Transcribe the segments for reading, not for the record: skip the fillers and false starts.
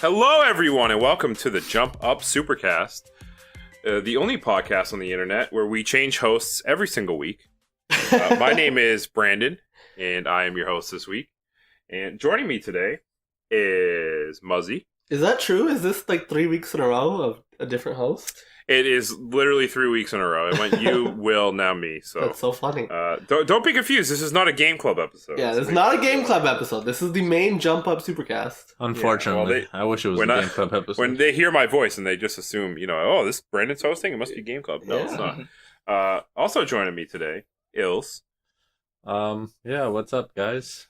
Hello, everyone, and welcome to the Up Supercast, the only podcast on the internet where we change hosts every single week. My name is Brandon, and I am your host this week. And joining me today is Muzzy. Is that true? Is this like 3 weeks in a row of a different host? It is literally 3 weeks in a row. It went you, Will, now me. So that's so funny. Don't be confused. This is not a Game Club episode. Yeah, this is not a Game Club episode. This is the main Jump Up Supercast. Unfortunately, I wish it was a Game Club episode. When they hear my voice and they just assume, oh, this Brandon's hosting, it must be Game Club. No, it's not. Also joining me today, Ills. Yeah, what's up, guys?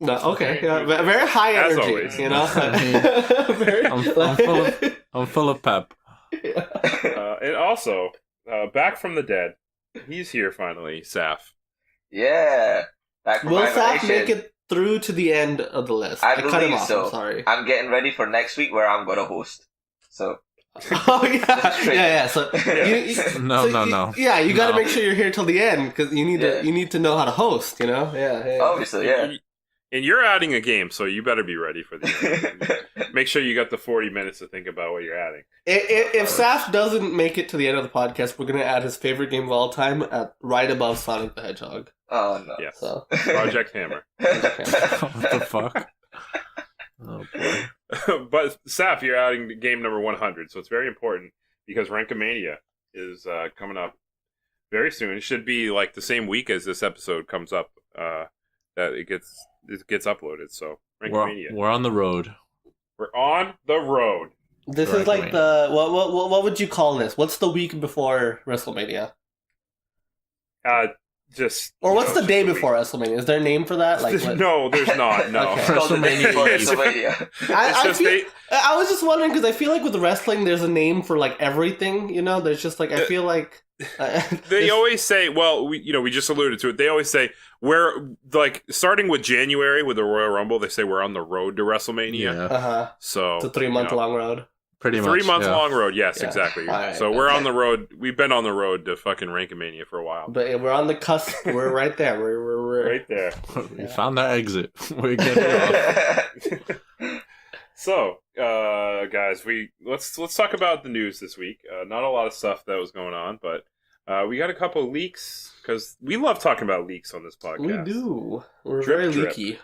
No, okay, yeah, very high As energy, always. I'm full of pep. Yeah. And also, back from the dead, he's here finally, Saf. Yeah. Back from Will my Saf vacation. make it through to the end of the list? I cut him believe off, so. I'm sorry. I'm getting ready for next week where I'm going to host. So. Oh yeah. So No. Yeah, you got to No. make sure you're here till the end because you need to know how to host. Yeah. Obviously, yeah. And you're adding a game, so you better be ready for the end. Make sure you got the 40 minutes to think about what you're adding. If Saf doesn't make it to the end of the podcast, we're gonna add his favorite game of all time at right above Sonic the Hedgehog. Oh, no. Yeah. So Project Hammer. What the fuck? Oh boy. But Saf, you're adding game number 100, so it's very important because Rankomania is coming up very soon. It should be like the same week as this episode comes up that it gets uploaded. So Rankomania. We're on the road. We're on the road. this Right, is like right. the what would you call this? What's the week before WrestleMania? Or what's the day before WrestleMania? Is there a name for that? Like what? No, there's not. No. Okay. Called the day before It's- WrestleMania. I was just wondering because I feel like with wrestling, there's a name for like everything. There's just like I feel like They always say, well, we just alluded to it. They always say we're like starting with January with the Royal Rumble. They say we're on the road to WrestleMania. So it's a 3-month long road. Pretty much. 3 month yeah. long road. Yes, Yeah. exactly. All right, so we're okay. on the road. We've been on the road to fucking Rankomania for a while. But yeah, we're on the cusp. We're right there. We're Right there. We found that exit. We're getting off. So, guys, let's talk about the news this week. Not a lot of stuff that was going on, but we got a couple of leaks because we love talking about leaks on this podcast. We do. We're Drip, very drip. leaky.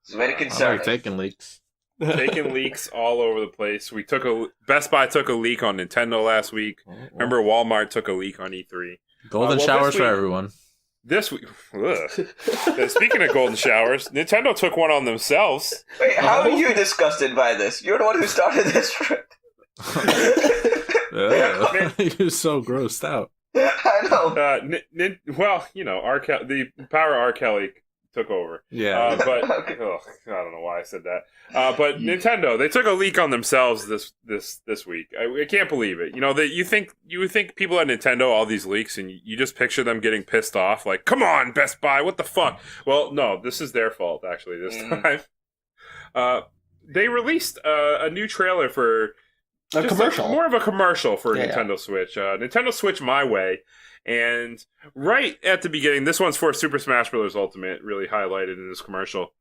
It's very I concerning. like taking leaks. Taking leaks all over the place. Best Buy took a leak on Nintendo last week. Remember, Walmart took a leak on E3. Golden well, showers this for week- everyone. This week, speaking of golden showers, Nintendo took one on themselves. Wait, how are you disgusted by this? You're the one who started this trip. You're so grossed out. I know. The power R. Kelly took over. Yeah. But Okay. I don't know why I said that. But Nintendo, they took a leak on themselves this week. I can't believe it. You think people at Nintendo all these leaks, and you just picture them getting pissed off, like, "Come on, Best Buy, what the fuck?" Well, no, this is their fault actually. This time, they released a new trailer for A commercial. more of a commercial for Yeah, Nintendo Switch. Nintendo Switch My Way. And right at the beginning, this one's for Super Smash Bros. Ultimate, really highlighted in this commercial.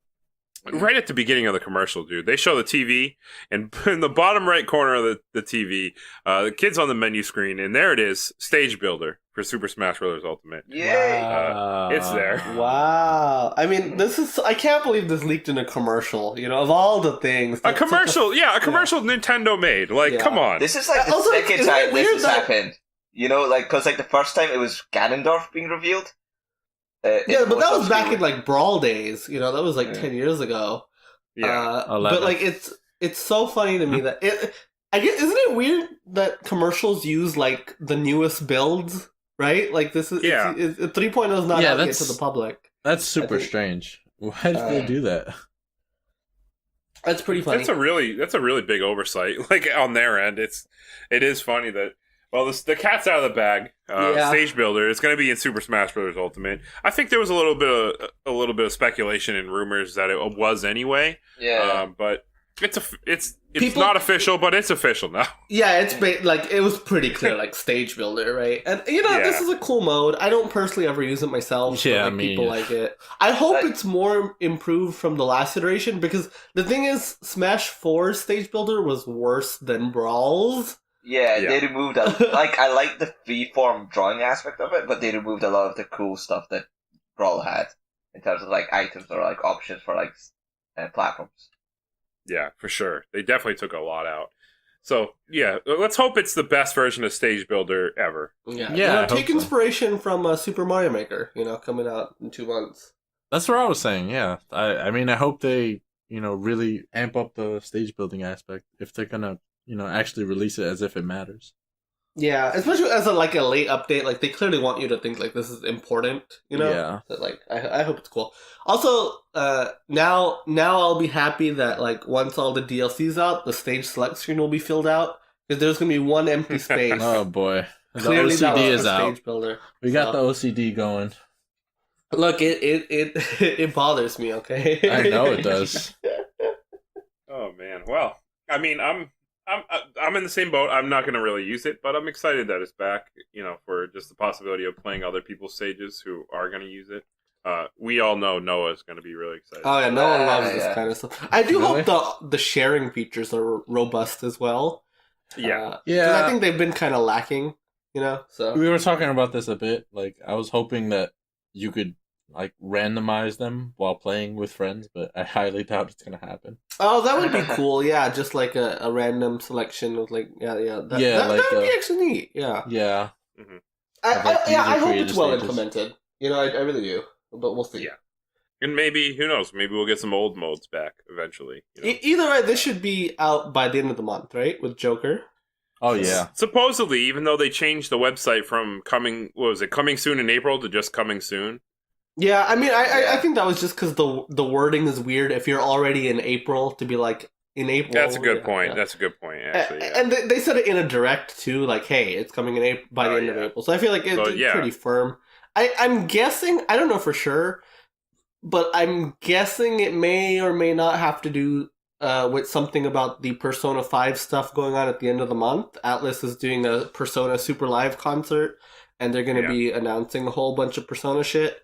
Right at the beginning of the commercial, dude, they show the TV, and in the bottom right corner of the TV, the kid's on the menu screen, and there it is, Stage Builder for Super Smash Bros. Ultimate. Yay. It's there. Wow. I mean, I can't believe this leaked in a commercial, of all the things. A commercial Nintendo made. Like, Yeah. come on. This is like the Also, second isn't it time this weird has that- happened. Because the first time it was Ganondorf being revealed. Yeah, but that was back in obscure. like Brawl days. That was like Yeah. 10 years ago. Yeah. But 11. like it's so funny to me that I guess isn't it weird that commercials use like the newest builds, right? Like this is 3.0 is not Yeah, out yet that's- to the public. That's super think- strange. Why did they do that? That's pretty funny. That's a really big oversight. Like on their end, it is funny that the cat's out of the bag. Yeah. Stage Builder. It's going to be in Super Smash Bros. Ultimate. I think there was a little bit of speculation and rumors that it was anyway. Yeah. But It's not official, but it's official now. Yeah, it was pretty clear, like stage builder, right? And this is a cool mode. I don't personally ever use it myself. Yeah, but, people like it. I hope it's more improved from the last iteration, because the thing is, Smash 4 stage builder was worse than Brawl's. Yeah, they removed I like the freeform drawing aspect of it, but they removed a lot of the cool stuff that Brawl had in terms of like items or like options for like platforms. Yeah, for sure. They definitely took a lot out. So, yeah, let's hope it's the best version of Stage Builder ever. Yeah. Take inspiration from Super Mario Maker, coming out in 2 months. That's what I was saying, yeah. I mean, I hope they, really amp up the stage building aspect if they're gonna, actually release it as if it matters. Yeah, especially as a late update. Like, they clearly want you to think, like, this is important, Yeah. That, like, I hope it's cool. Also, now I'll be happy that, like, once all the DLC's out, the stage select screen will be filled out. Because there's going to be one empty space. Oh, boy. The Clearly OCD is stage out. Builder. We got the OCD going. Look, it bothers me, okay? I know it does. Oh, man. Well, I mean, I'm in the same boat. I'm not going to really use it, but I'm excited that it's back, for just the possibility of playing other people's stages who are going to use it. We all know Noah's going to be really excited. Oh, yeah, Noah loves this kind of stuff. I do hope the sharing features are robust as well. Yeah. I think they've been kind of lacking, so. We were talking about this a bit. Like, I was hoping that you could, like, randomize them while playing with friends, but I highly doubt it's going to happen. Oh, that would be cool. Yeah, just like a random selection of that would be actually neat. Yeah. Yeah. Mm-hmm. I hope it's well implemented. I really do. But we'll see. Yeah. And maybe, who knows? Maybe we'll get some old modes back eventually. Either way, this should be out by the end of the month, right? With Joker. Oh yeah. Supposedly, even though they changed the website from coming soon in April to just coming soon. Yeah, I mean, I think that was just because the wording is weird. If you're already in April, to be like in April. That's a good point. Yeah. That's a good point, actually. Yeah. And they said it in a direct too, like, hey, it's coming in by the end of April. So I feel like it's pretty firm. I'm guessing, I don't know for sure, but I'm guessing it may or may not have to do with something about the Persona 5 stuff going on at the end of the month. Atlas is doing a Persona Super Live concert, and they're going to be announcing a whole bunch of Persona shit.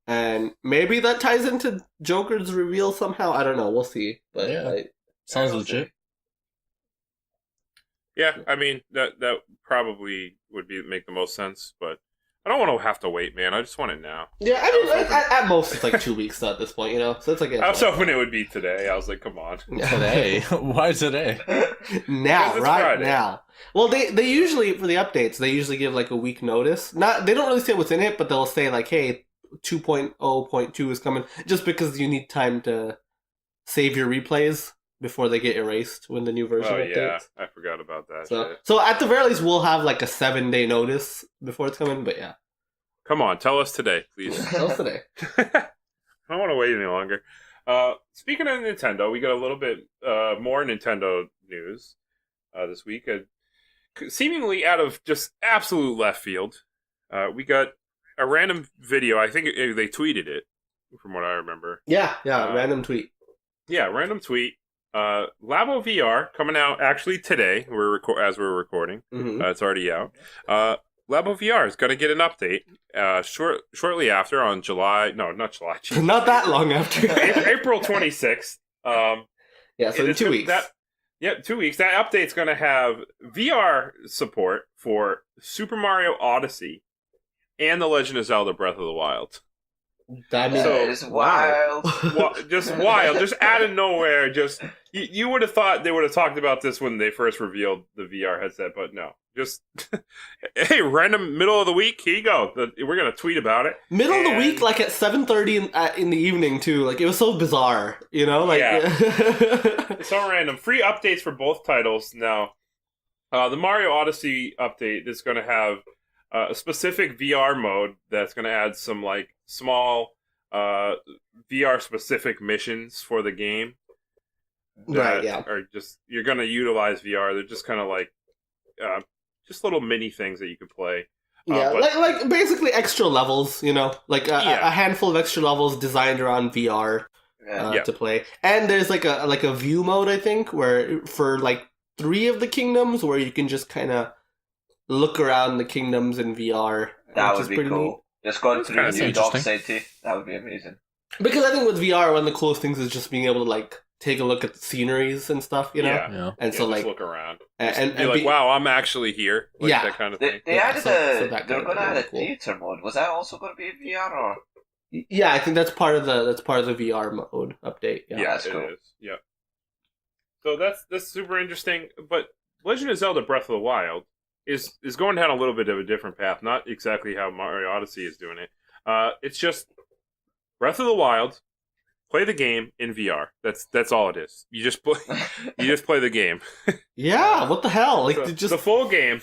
And maybe that ties into Joker's reveal somehow. I don't know. We'll see. But sounds legit. Yeah, I mean that probably would make the most sense, but I don't want to have to wait, man. I just want it now. Yeah, I mean, at most it's like 2 weeks at this point, So it's like I was hoping it would be today. I was like, come on, today? Why today? Now, right Friday. now. Well, they usually for the updates they usually give like a week notice. They don't really say what's in it, but they'll say like, hey, 2.0.2 is coming, just because you need time to save your replays before they get erased when the new version updates. Yeah, I forgot about that. So at the very least, we'll have like a 7-day notice before it's coming. But yeah, come on, tell us today, please. Tell us today. I don't want to wait any longer. Speaking of Nintendo, we got a little bit more Nintendo news this week. Seemingly out of just absolute left field, we got a random video. I think they tweeted it, from what I remember. Yeah, random tweet. Yeah, random tweet. Labo VR coming out actually today. As we're recording. Mm-hmm. It's already out. Labo VR is going to get an update shortly after on July. No, not July. Geez. Not that long after. April 26th. Yeah, so in 2 weeks. 2 weeks. That update's going to have VR support for Super Mario Odyssey and The Legend of Zelda Breath of the Wild. That is wild. Just wild. Just out of nowhere. Just you would have thought they would have talked about this when they first revealed the VR headset, but no. Just, hey, random middle of the week, here you go. We're going to tweet about it. Middle of the week, like at 7:30 in the evening, too. Like, it was so bizarre, Like, yeah. So random. Free updates for both titles. Now, the Mario Odyssey update is going to have a specific VR mode that's going to add some, like, small VR-specific missions for the game. Right, yeah. Are just, you're going to utilize VR. They're just kind of like, just little mini things that you could play. Yeah, like basically extra levels, Like a handful of extra levels designed around VR. to play. And there's like a view mode, I think, where for like 3 of the kingdoms, where you can just kind of look around the kingdoms in VR. That would be cool. Neat. Just going through the New York City, that would be amazing. Because I think with VR, one of the coolest things is just being able to like take a look at the sceneries and stuff, you know? Yeah. And so like look around. And be like, wow, I'm actually here. Like, that kind of thing. They added they're going to add a theater mode. Was that also going to be VR or? Yeah, I think that's part of the VR mode update. Yeah, that's cool. It is. Yeah. So that's super interesting. But Legend of Zelda: Breath of the Wild is going down a little bit of a different path. Not exactly how Mario Odyssey is doing it. It's just Breath of the Wild. Play the game in VR. That's all it is. You just play the game. Yeah, what the hell? Like just the full game.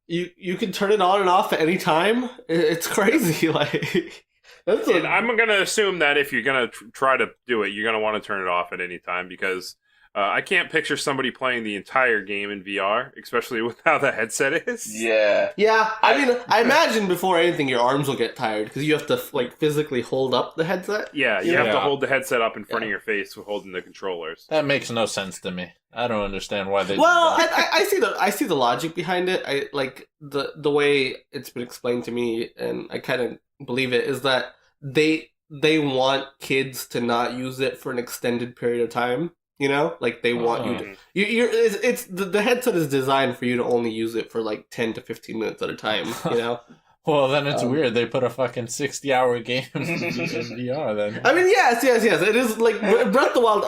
You can turn it on and off at any time. It's crazy. Like I'm gonna assume that if you're gonna try to do it, you're gonna want to turn it off at any time because I can't picture somebody playing the entire game in VR, especially with how the headset is. Yeah. Yeah. I mean, I imagine before anything, your arms will get tired because you have to like physically hold up the headset. Yeah, you have to hold the headset up in front of your face with holding the controllers. That makes no sense to me. I don't understand why they. Well, I see the logic behind it. I like the way it's been explained to me, and I kind of believe it is that they want kids to not use it for an extended period of time. You know, like they want you to. It's the headset is designed for you to only use it for like 10 to 15 minutes at a time. You know. Well, then it's weird. They put a fucking 60-hour game in VR. Then I mean, yes. It is like Breath of the Wild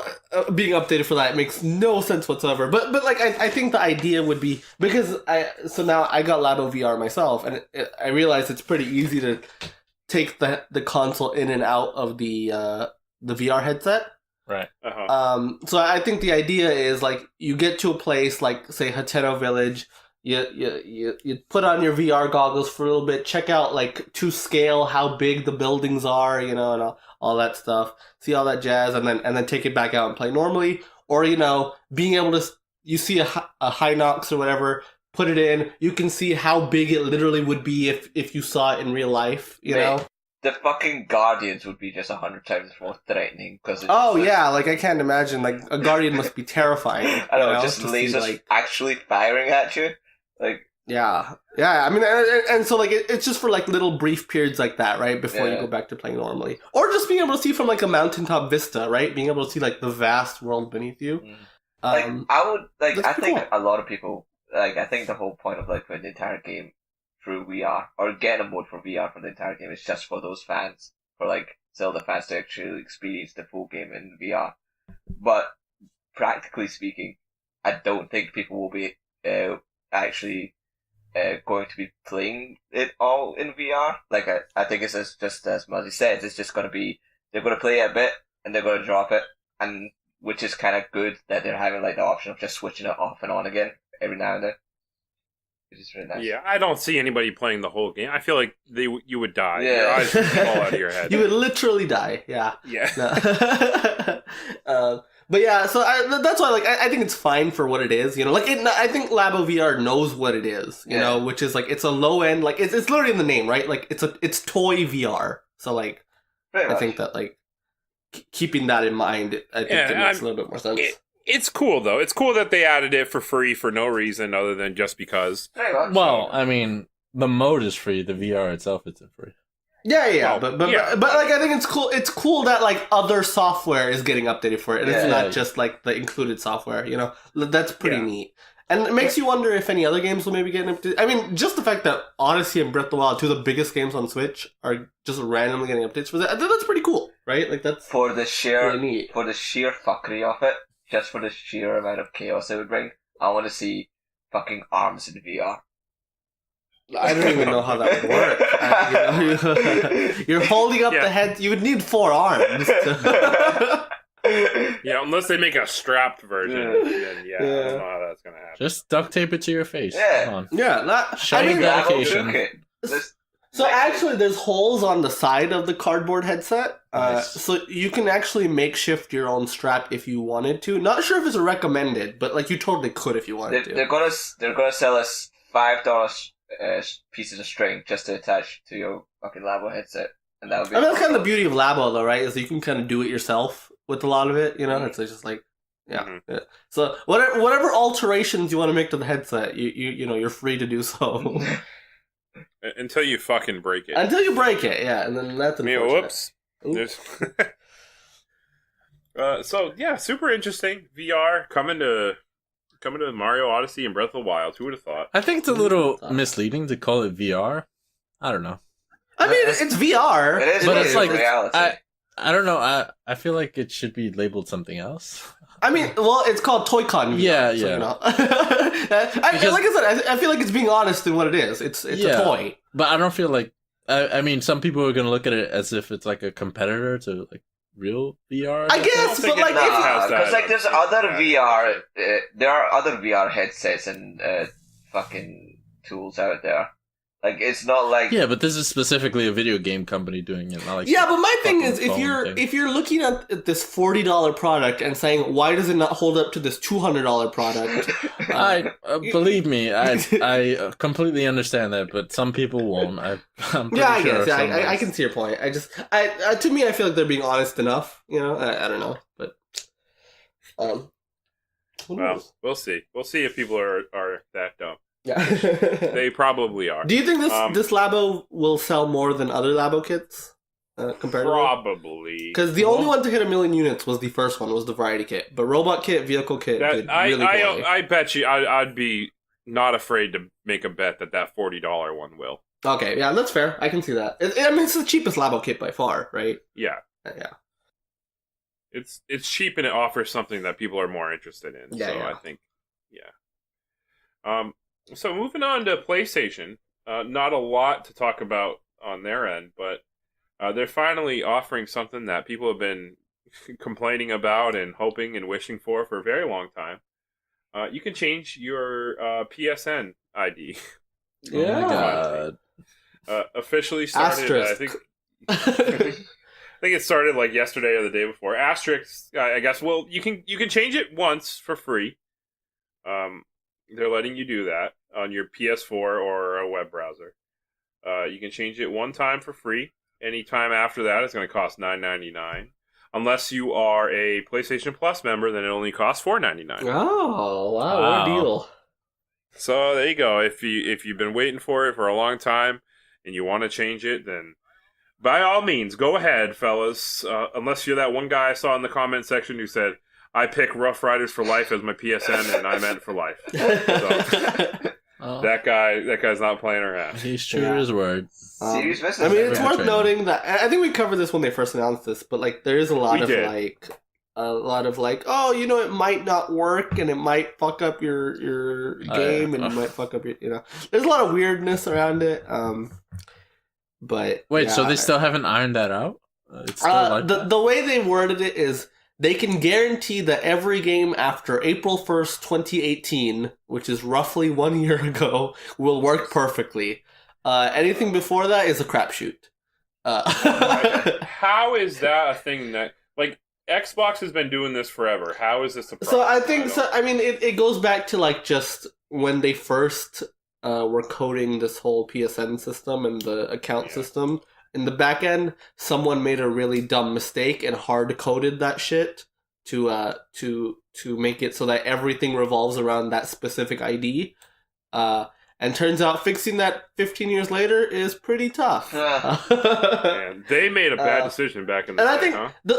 being updated for that makes no sense whatsoever. But like I think the idea would be because now I got Labo VR myself, and I realized it's pretty easy to take the console in and out of the VR headset. Right. So I think the idea is like you get to a place like say Hateno Village, you put on your VR goggles for a little bit, check out like to scale how big the buildings are, you know, and all that stuff. See all that jazz, and then take it back out and play normally, or you know, being able to you see a Hinox or whatever, put it in, you can see how big it literally would be if you saw it in real life, you know. The fucking Guardians would be just 100 times more threatening because. Like I can't imagine. Like a Guardian must be terrifying. I know, just lasers actually firing at you, like. Yeah. I mean, and so like it's just for like little brief periods like that, right? Before you go back to playing normally, or just being able to see from like a mountaintop vista, right? Being able to see like the vast world beneath you. I think cool. a lot of people I think the whole point of like putting the entire game through VR or getting a mode for VR for the entire game is just for those fans, for like Zelda fans to actually experience the full game in VR. But practically speaking, I don't think people will be actually going to be playing it all in VR. Like I think it's just as Muzzy said, it's just going to be they're going to play it a bit and they're going to drop it, and which is kind of good that they're having like the option of just switching it off and on again every now and then. Which is really nice. Yeah, I don't see anybody playing the whole game. I feel like you would die. Yeah. Your eyes would fall out of your head. You would literally die. Yeah. Yeah. No. But yeah, so that's why I think it's fine for what it is. You know, like I think Labo VR knows what it is. You know, which is like it's a low end. Like it's literally in the name, right? Like it's toy VR. So like I think that like keeping that in mind, I think it makes a little bit more sense. It's cool, though. It's cool that they added it for free for no reason other than just because. Well, I mean, the mode is free. The VR itself isn't free. Yeah. But like I think it's cool. It's cool that like other software is getting updated for it, and it's not just like the included software. You know, that's pretty neat. And it makes you wonder if any other games will maybe get updated. I mean, just the fact that Odyssey and Breath of the Wild, two of the biggest games on Switch, are just randomly getting updates for that. I think that's pretty cool, right? Like that's for the sheer really neat. For the sheer fuckery of it. Just for the sheer amount of chaos it would bring, I want to see fucking arms in VR. I don't even know how that would work. You're holding up the head. You would need 4 arms. Yeah, unless they make a strapped version. Then, I don't know how that's gonna happen. Just duct tape it to your face. Yeah. Come on. Yeah. Dedication. So actually, there's holes on the side of the cardboard headset, Nice. so you can actually makeshift your own strap if you wanted to. Not sure if it's recommended, but like you totally could if you wanted to. They're gonna sell us $5 pieces of string just to attach to your fucking Labo headset, and that would be. I mean, that's kind of the beauty of Labo, though, right? Is you can kind of do it yourself. with a lot of it. It's just like, yeah. So whatever alterations you want to make to the headset, you're free to do so. Until you fucking break it. Until you break it, yeah, and then that's unfortunate. Whoops. So yeah, super interesting. VR coming to Mario Odyssey and Breath of the Wild. Who would have thought? I think it's a little misleading to call it VR. I don't know. I mean, it's VR. It is, but it's like reality. I don't know. I feel like it should be labeled something else. I mean, well, it's called Toy-Con VR. Yeah. Like I said, I feel like it's being honest in what it is. It's a toy. But I don't feel like... I mean, some people are going to look at it as if it's like a competitor to like real VR. I guess, but like... Because like there's other VR... there are other VR headsets and fucking tools out there. Like, it's not like... Yeah, but this is specifically a video game company doing it. Not like but my thing is, if you're looking at this $40 product and saying, why does it not hold up to this $200 product? Believe me, I completely understand that, but some people won't. I'm pretty I sure guess. I can see your point. To me, I feel like they're being honest enough. I don't know, but well, we'll see. We'll see if people are that dumb. Yeah. They probably are. Do you think this Labo will sell more than other Labo kits? Comparatively? Probably. Because the only one to hit 1 million units was the first one, was the Variety Kit. But Robot Kit, Vehicle Kit did really poorly. I bet you I'd be not afraid to make a bet that $40 one will. Okay, yeah, that's fair. I can see that. It's the cheapest Labo Kit by far, right? Yeah. Yeah. It's cheap and it offers something that people are more interested in. I think, So moving on to PlayStation, not a lot to talk about on their end, but they're finally offering something that people have been complaining about and hoping and wishing for a very long time. You can change your PSN ID. Yeah. Oh my God. Officially started. Asterisk. I think it started like yesterday or the day before. Asterisk, I guess. Well, you can change it once for free. They're letting you do that on your PS4 or a web browser. You can change it one time for free. Any time after that, it's going to cost $9.99. Unless you are a PlayStation Plus member, then it only costs $4.99. Oh, wow, what a deal! So there you go. If you've been waiting for it for a long time and you want to change it, then by all means, go ahead, fellas. Unless you're that one guy I saw in the comment section who said, I pick Rough Riders for Life as my PSN, and I meant for life. So, that guy's not playing around. He's true to his word. Serious business. I mean, it's worth noting that I think we covered this when they first announced this, but like there is a lot of oh, it might not work, and it might fuck up your game, and it might fuck up your There's a lot of weirdness around it. But wait, so they still haven't ironed that out? It's still like the way they worded it is, they can guarantee that every game after April 1st, 2018, which is roughly 1 year ago, will work perfectly. Anything before that is a crapshoot. How is that a thing that... Like, Xbox has been doing this forever. How is this a problem? So I think... it goes back to, like, just when they first were coding this whole PSN system and the account system... In the back end, someone made a really dumb mistake and hard-coded that shit to make it so that everything revolves around that specific ID. And turns out fixing that 15 years later is pretty tough. Man, they made a bad decision back in the day,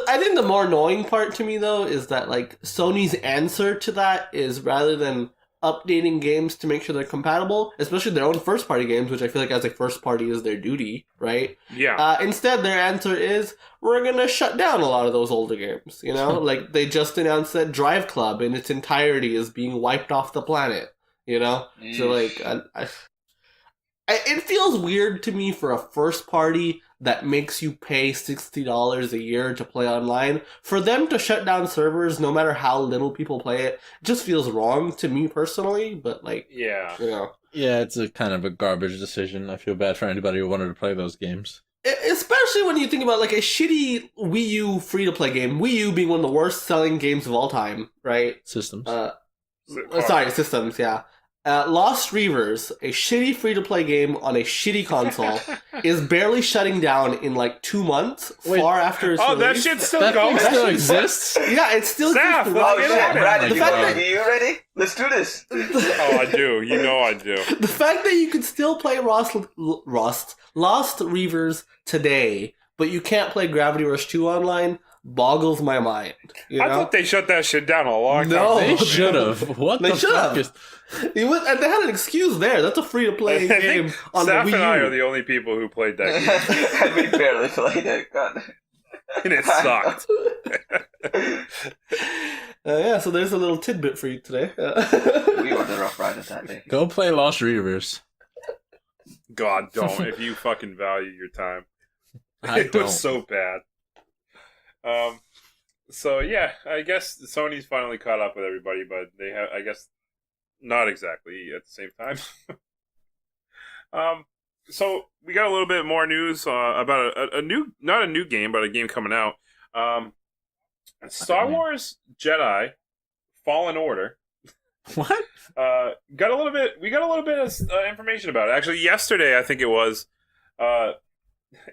I think the more annoying part to me, though, is that like Sony's answer to that is, rather than updating games to make sure they're compatible, especially their own first-party games, which I feel like as a first-party is their duty, right? Yeah. Instead, their answer is, we're gonna shut down a lot of those older games, Like, they just announced that Drive Club in its entirety is being wiped off the planet, Yeesh. So, like, it feels weird to me for a first-party that makes you pay $60 a year to play online. For them to shut down servers, no matter how little people play it, just feels wrong to me personally, but like... Yeah. Yeah, it's a kind of a garbage decision. I feel bad for anybody who wanted to play those games. Especially when you think about like a shitty Wii U free-to-play game. Wii U being one of the worst-selling games of all time, right? Systems. Sorry, systems, yeah. Lost Reavers, a shitty free-to-play game on a shitty console, is barely shutting down in like 2 months, far after its release. That shit's still That going? thing still exists? Yeah, it still Saf, exists. Oh shit, Brad, The fact that- are you ready? Let's do this. Oh, I do. You know I do. The fact that you can still play Lost Reavers today, but you can't play Gravity Rush 2 online boggles my mind. You know? I thought they shut that shit down a long time No. They should have. What They the should fuck have. is... And they had an excuse there. That's a free-to-play I game think on the Saf Wii and I U. are the only people who played that game, And we barely played it. God. and it sucked. Yeah, so there's a little tidbit for you today. We were the rough riders that day. Go play Lost Reavers. God, don't. If you fucking value your time. I It don't. was so bad. So yeah, I guess Sony's finally caught up with everybody, but they have, I guess, not exactly at the same time. So we got a little bit more news about a new, not a new game, but a game coming out. Star Wars Jedi Fallen Order. What? We got a little bit of information about it. Actually, yesterday, I think it was,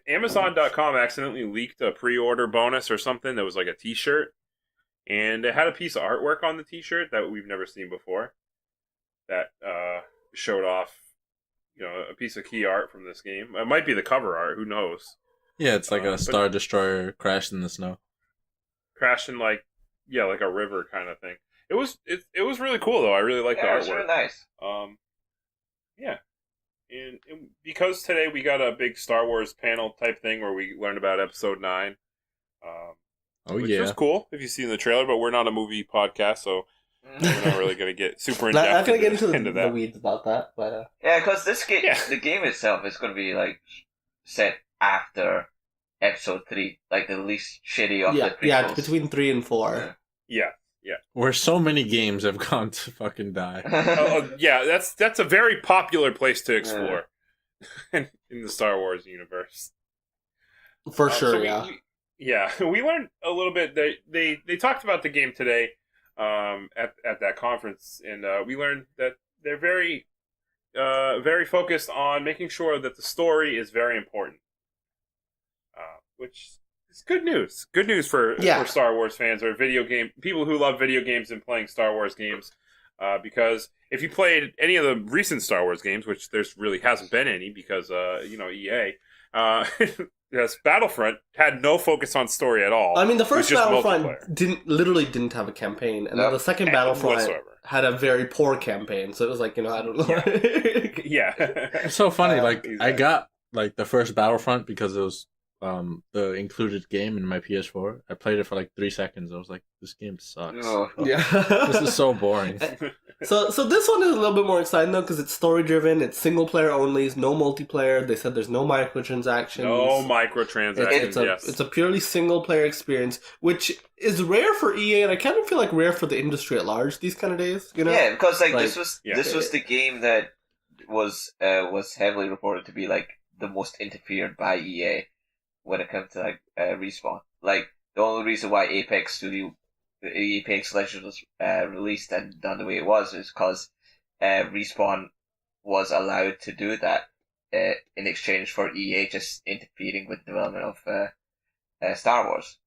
Amazon.com accidentally leaked a pre-order bonus or something that was like a t-shirt. And it had a piece of artwork on the t-shirt that we've never seen before. That showed off, a piece of key art from this game. It might be the cover art, who knows? Yeah, it's like a But- Star Destroyer crashed in the snow. Crashing like a river kind of thing. It was really cool though. I really like the Yeah, artwork. it was really nice. Yeah. And because today we got a big Star Wars panel type thing where we learned about Episode 9. Which was cool if you see in the trailer, but we're not a movie podcast, so we're not really going to get super in depth Not gonna get into into the that. weeds about that, but Yeah, because this game, Yeah. the game itself is going to be like set after Episode 3, like the least shitty of the prequels. yeah, between 3 and 4. Yeah. Where so many games have gone to fucking die. Yeah, that's a very popular place to explore in the Star Wars universe. For sure, So yeah. we learned a little bit. They talked about the game today at that conference, and we learned that they're very focused on making sure that the story is very important, which is good news. Good news for Star Wars fans or people who love video games and playing Star Wars games, because if you played any of the recent Star Wars games, which there's really hasn't been any because EA. Yes, Battlefront had no focus on story at all. I mean, the It was first just Battlefront multiplayer. literally didn't have a campaign, and then the second Battlefront whatsoever. had a very poor campaign. So it was like, I don't know. Yeah. It's so funny. Like exactly. I got like the first Battlefront because it was the included game in my PS4. I played it for like 3 seconds. I was like, this game sucks. Oh. Yeah. This is so boring. So this one is a little bit more exciting though, because it's story driven. It's single player only. It's no multiplayer. They said there's no microtransactions. No microtransactions. It's a purely single player experience, which is rare for EA, and I kind of feel like rare for the industry at large these kind of days. Yeah, because Like, this was the game that was heavily reported to be like the most interfered by EA when it comes to like Respawn. Like the only reason why Apex Legends was released and done the way it was is because Respawn was allowed to do that in exchange for EA just interfering with the development of Star Wars,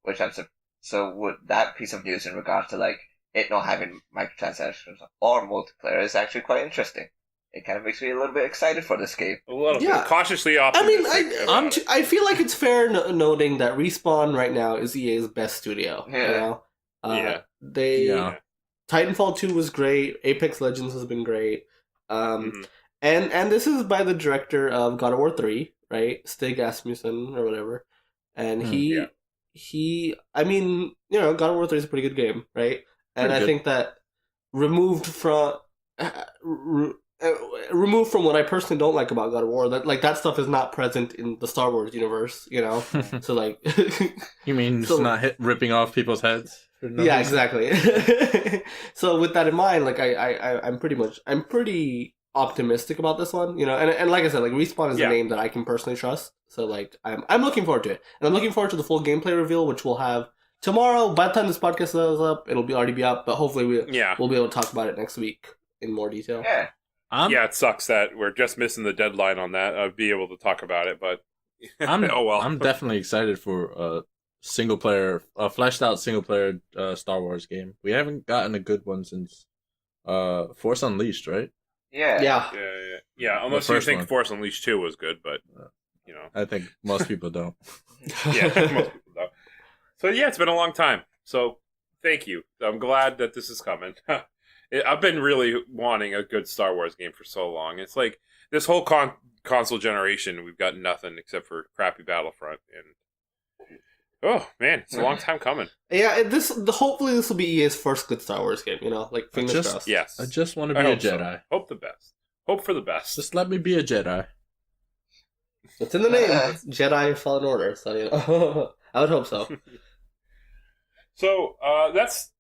which with that piece of news in regards to like it not having microtransactions or multiplayer is actually quite interesting. It kind of makes me a little bit excited for this game. A little bit. Cautiously optimistic. I feel like it's fair noting that Respawn right now is EA's best studio. Yeah. Titanfall 2 was great. Apex Legends has been great. And this is by the director of God of War 3, right? Stig Asmussen or whatever. And I mean, God of War 3 is a pretty good game, right? And I think that removed from what I personally don't like about God of War, that stuff is not present in the Star Wars universe, So like, you mean it's not ripping off people's heads? Yeah, exactly. So with that in mind, like I'm pretty optimistic about this one, and like I said, like Respawn is a name that I can personally trust. So like I'm looking forward to it, and I'm looking forward to the full gameplay reveal, which we'll have tomorrow. By the time this podcast is up, it'll already be up, but hopefully we'll be able to talk about it next week in more detail. Yeah. Yeah, it sucks that we're just missing the deadline on that. I'd be able to talk about it, but oh well. I'm definitely excited for a fleshed out single player Star Wars game. We haven't gotten a good one since Force Unleashed, right? Yeah. Yeah. Unless you think Force Unleashed 2 was good, but I think most people don't. Yeah, most people don't. So yeah, it's been a long time. So thank you. I'm glad that this is coming. I've been really wanting a good Star Wars game for so long. It's like this whole console generation, we've got nothing except for crappy Battlefront, and oh man, it's a long time coming. Yeah, hopefully this will be EA's first good Star Wars game. Like fingers crossed. Yes, I just want to be a Jedi. So. Hope the best. Hope for the best. Just let me be a Jedi. It's in the name, Jedi Fallen Order. So I would hope so. So that's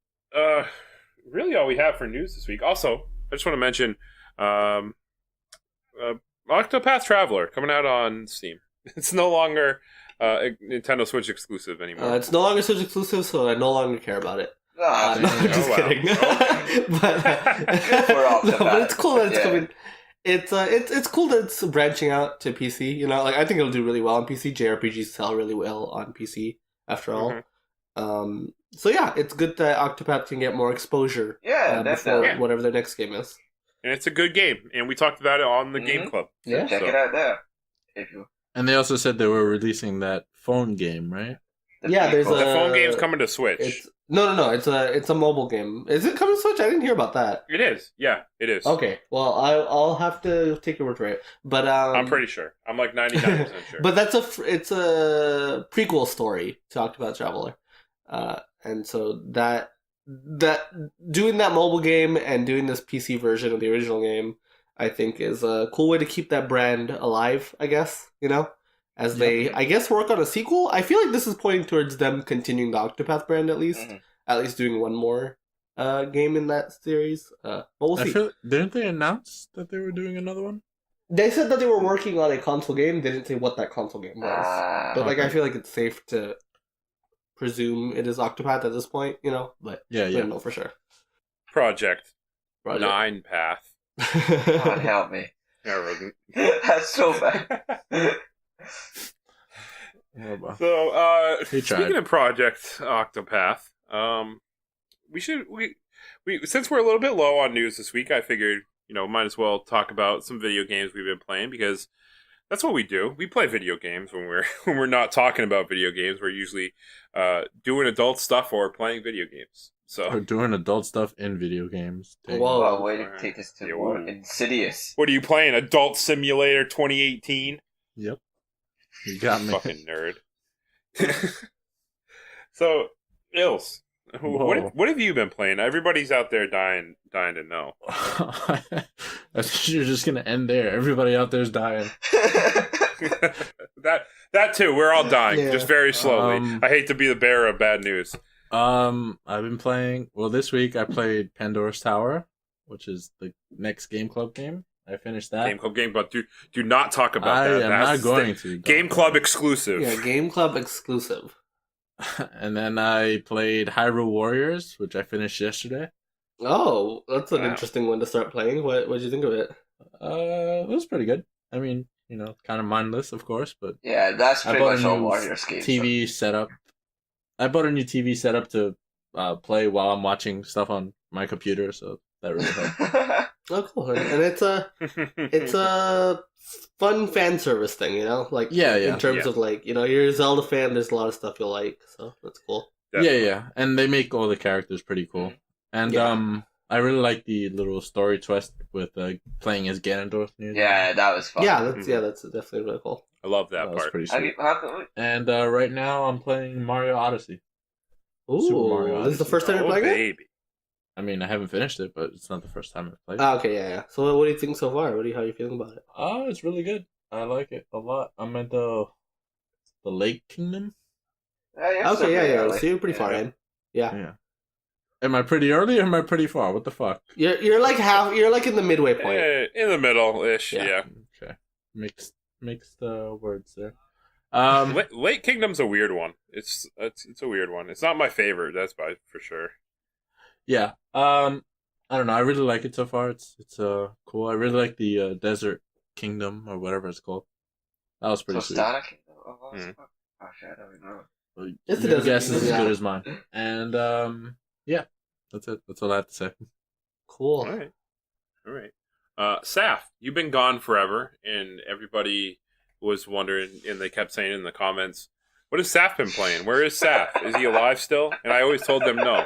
really all we have for news this week. Also, I just want to mention Octopath Traveler coming out on Steam. It's no longer a Nintendo Switch exclusive anymore. It's no longer Switch exclusive, so I no longer care about it. No, just kidding. But it's cool that it's coming. It's cool that it's branching out to PC. I think it'll do really well on PC. JRPGs sell really well on PC, after all. Mm-hmm. So yeah, it's good that Octopath can get more exposure. Before whatever their next game is. And it's a good game, and we talked about it on the Game Club. Yeah, check it out there. And they also said they were releasing that phone game, right? There's the phone game's coming to Switch. No. It's a mobile game. Is it coming to Switch? I didn't hear about that. It is. Yeah, it is. Okay. Well, I'll have to take your word for it. But I'm pretty sure. I'm like 99% sure. But it's a prequel story to Octopath Traveler, and so that doing that mobile game and doing this PC version of the original game, I think, is a cool way to keep that brand alive, I guess, as they, I guess, work on a sequel. I feel like this is pointing towards them continuing the Octopath brand, at least doing one more game in that series. But we'll see. Didn't they announce that they were doing another one? They said that they were working on a console game. They didn't say what that console game was. But I feel like it's safe to presume it is Octopath at this point, but I don't know for sure. Project 9 Path. God help me. That's so bad. So speaking of Project Octopath, we since we're a little bit low on news this week, I figured might as well talk about some video games we've been playing, because that's what we do. We play video games when we're not talking about video games. We're usually doing adult stuff or playing video games. So we're doing adult stuff in video games. Whoa, way to take this to more insidious. What are you playing? Adult Simulator 2018? Yep. You got me. Fucking nerd. So, Ilse, what have you been playing? Everybody's out there dying to know. I thought you were just gonna end there. Everybody out there's dying. that too. We're all dying, just very slowly. I hate to be the bearer of bad news. I've been playing. Well, this week I played Pandora's Tower, which is the next Game Club game. I finished that. Game Club game, but do not talk about that. I am not going to. Game Club exclusive. Yeah, Game Club exclusive. And then I played Hyrule Warriors, which I finished yesterday. Oh, that's an interesting one to start playing. What did you think of it? It was pretty good. I mean, kind of mindless, of course, but yeah, that's pretty much all Warriors games. TV setup. I bought a new TV setup to play while I'm watching stuff on my computer, so that really helped. Oh, cool! And it's a fun fan service thing, in terms of you're a Zelda fan. There's a lot of stuff you'll like, so that's cool. Definitely. Yeah, and they make all the characters pretty cool, and I really like the little story twist with playing as Ganondorf. Yeah, that was fun. That's definitely really cool. I love that part. Was pretty sweet. And right now I'm playing Mario Odyssey. Ooh, Super Mario Odyssey. This is the first time you're playing it? I mean, I haven't finished it, but it's not the first time I've played it. Okay, yeah. So what do you think so far? How are you feeling about it? Oh, it's really good. I like it a lot. I'm at the Lake Kingdom. Okay, yeah. So you're pretty far in. Yeah. Am I pretty early or am I pretty far? What the fuck? You're like you're like in the midway point. In the middle-ish, yeah. Okay. Mixed words there. Lake Kingdom's a weird one. It's a weird one. It's not my favorite, that's for sure. Yeah. I don't know. I really like it so far. It's cool. I really like the Desert Kingdom or whatever it's called. That was pretty sweet. Static? Oh, shit, I don't even know. Well, It's the your Desert guess is Kingdom, as good yeah. as mine. And yeah, that's it. That's all I have to say. Cool. All right. Saf, you've been gone forever, and everybody was wondering, and they kept saying in the comments, what has Saf been playing? Where is Saf? Is he alive still? And I always told them no.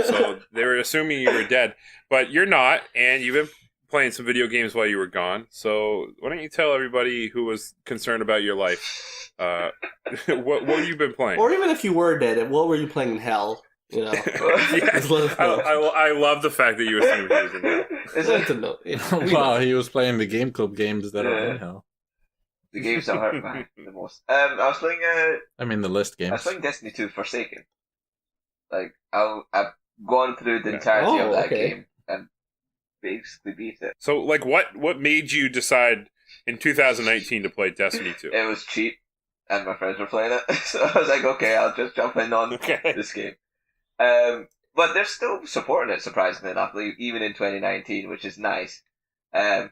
So they were assuming you were dead. But you're not, and you've been playing some video games while you were gone. So why don't you tell everybody who was concerned about your life what have you been playing? Or even if you were dead, what were you playing in hell? You know, Yes. I love the fact that you assumed he was in hell. It's a no. Wow, he was playing the Game Club games that are in hell. The games that hurt me the most. I was playing I mean, the list I was games. playing Destiny 2 Forsaken. Like, I've gone through the entirety of that game and basically beat it. So, like, what made you decide in 2019 to play Destiny 2? It was cheap, and my friends were playing it, so I was like, okay, I'll just jump in on this game. But they're still supporting it, surprisingly enough, like, even in 2019, which is nice. Yeah,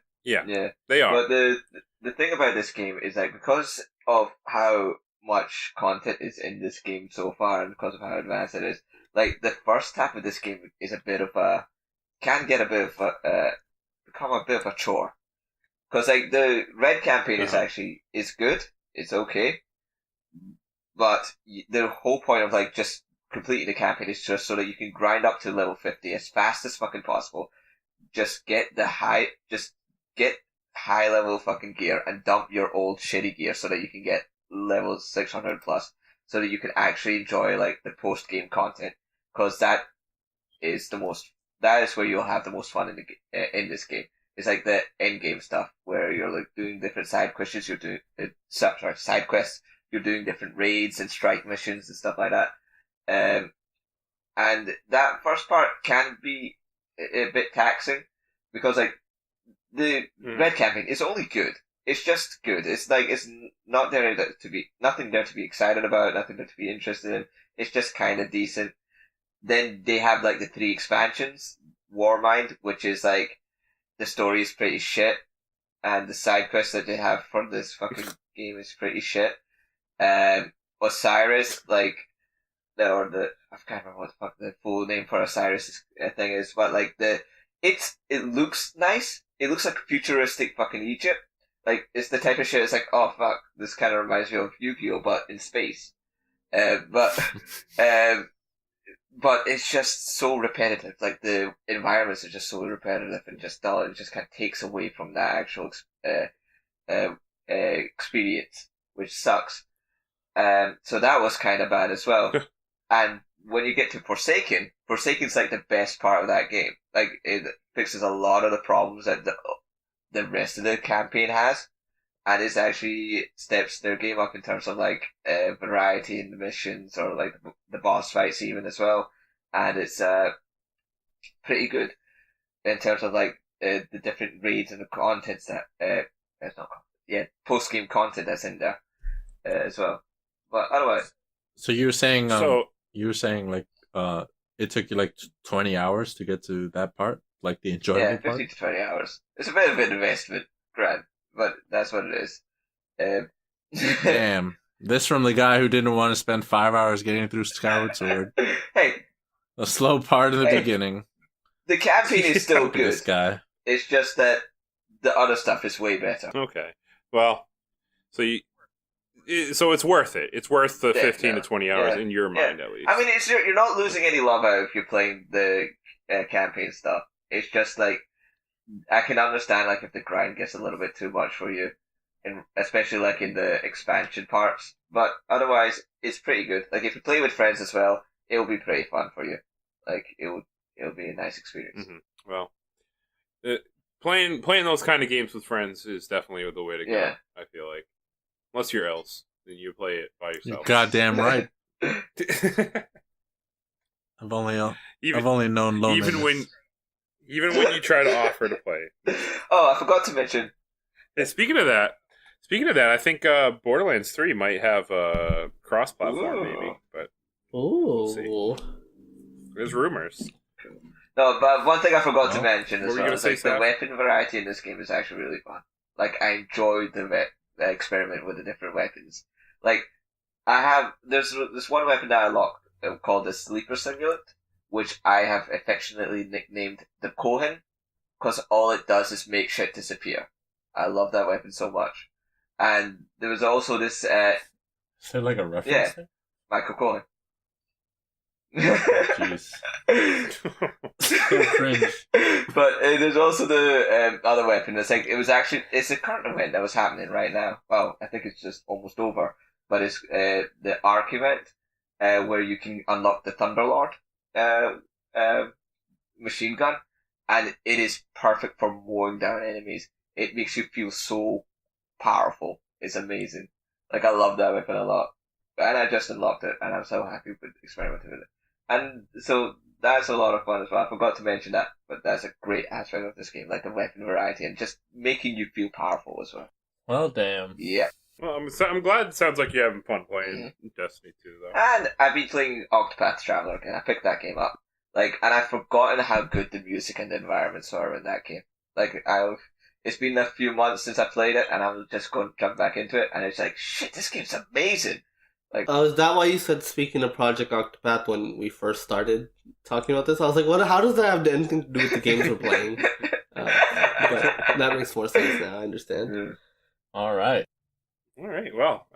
they are. But the thing about this game is like because of how much content is in this game so far, and because of how advanced it is, like the first half of this game is a bit of a can get a bit of a become a bit of a chore. Because like the red campaign is good, it's okay, but the whole point of like just completing the campaign is just so that you can grind up to level 50 as fast as fucking possible. Just get high level fucking gear and dump your old shitty gear so that you can get level 600 plus, so that you can actually enjoy like the post game content, because that is where you'll have the most fun in this game. It's like the end game stuff where you're like doing different side quests, side quests, you're doing different raids and strike missions and stuff like that. And that first part can be a bit taxing because like the red campaign is only good. It's just good. It's like it's not there to be nothing there to be excited about, nothing there to be interested in. It's just kind of decent. Then they have like the 3 expansions, Warmind, which is like the story is pretty shit, and the side quests that they have for this fucking game is pretty shit. Osiris, like I can't remember what the fuck the full name for Osiris thing is, but like it looks nice. It looks like futuristic fucking Egypt. Like it's the type of shit. It's like, oh fuck, this kind of reminds me of Yu-Gi-Oh, but in space. But it's just so repetitive. Like the environments are just so repetitive and just dull. It just kind of takes away from that actual experience, which sucks. So that was kind of bad as well. And when you get to Forsaken's like the best part of that game. Like it fixes a lot of the problems that the rest of the campaign has, and it actually steps their game up in terms of like variety in the missions or like the boss fights even as well. And it's pretty good in terms of like the different raids and the contents that post game content that's in there as well. But otherwise, so you were saying like it took you like 20 hours to get to that part, like the enjoyable part? 15 to 20 hours. It's a bit of an investment, Grant, but that's what it is. Damn. This from the guy who didn't want to spend 5 hours getting through Skyward Sword. Hey. A slow part in the beginning. The campaign is still good. This guy. It's just that the other stuff is way better. Okay. Well, so it's worth it. It's worth the 15 to 20 hours in your mind, at least. I mean, you're not losing any love out if you're playing the campaign stuff. It's just like I can understand like if the grind gets a little bit too much for you, and especially like in the expansion parts. But otherwise, it's pretty good. Like if you play with friends as well, it'll be pretty fun for you. Like it'll be a nice experience. Mm-hmm. Well, playing those kind of games with friends is definitely the way to go. Yeah. I feel like. Unless you're else, then you play it by yourself. You're goddamn right. I've only known loneliness. Even when you try to offer to play. Oh, I forgot to mention. And speaking of that, I think Borderlands 3 might have a cross-platform, maybe. But we'll see. There's rumors. No, but one thing I forgot to No? mention as well is like the weapon variety in this game is actually really fun. Like I enjoyed the experiment with the different weapons. Like there's this one weapon that I locked called the Sleeper Simulant, which I have affectionately nicknamed the Cohen, because all it does is make shit disappear. I love that weapon so much. And there was also this. Is there like a reference? Yeah, Michael Cohen. Jeez. So cringe. But there's also the other weapon. It's a current event that was happening right now. Well, I think it's just almost over. But it's the Arc event where you can unlock the Thunderlord machine gun, and it is perfect for mowing down enemies. It makes you feel so powerful. It's amazing. Like, I love that weapon a lot. And I just unlocked it, and I'm so happy with experimenting with it. And so that's a lot of fun as well. I forgot to mention that, but that's a great aspect of this game, like the weapon variety and just making you feel powerful as well. Well, damn. Yeah. Well, I'm glad it sounds like you're having fun playing Destiny 2, though. And I've been playing Octopath Traveler again. I picked that game up. Like, and I've forgotten how good the music and the environments are in that game. Like, it's been a few months since I played it, and I'm just going to jump back into it, and it's like, shit, this game's amazing. Like, is that why you said speaking of Project Octopath when we first started talking about this? I was like, what? How does that have anything to do with the games we're playing? But that makes more sense now. I understand. Yeah. All right. Well,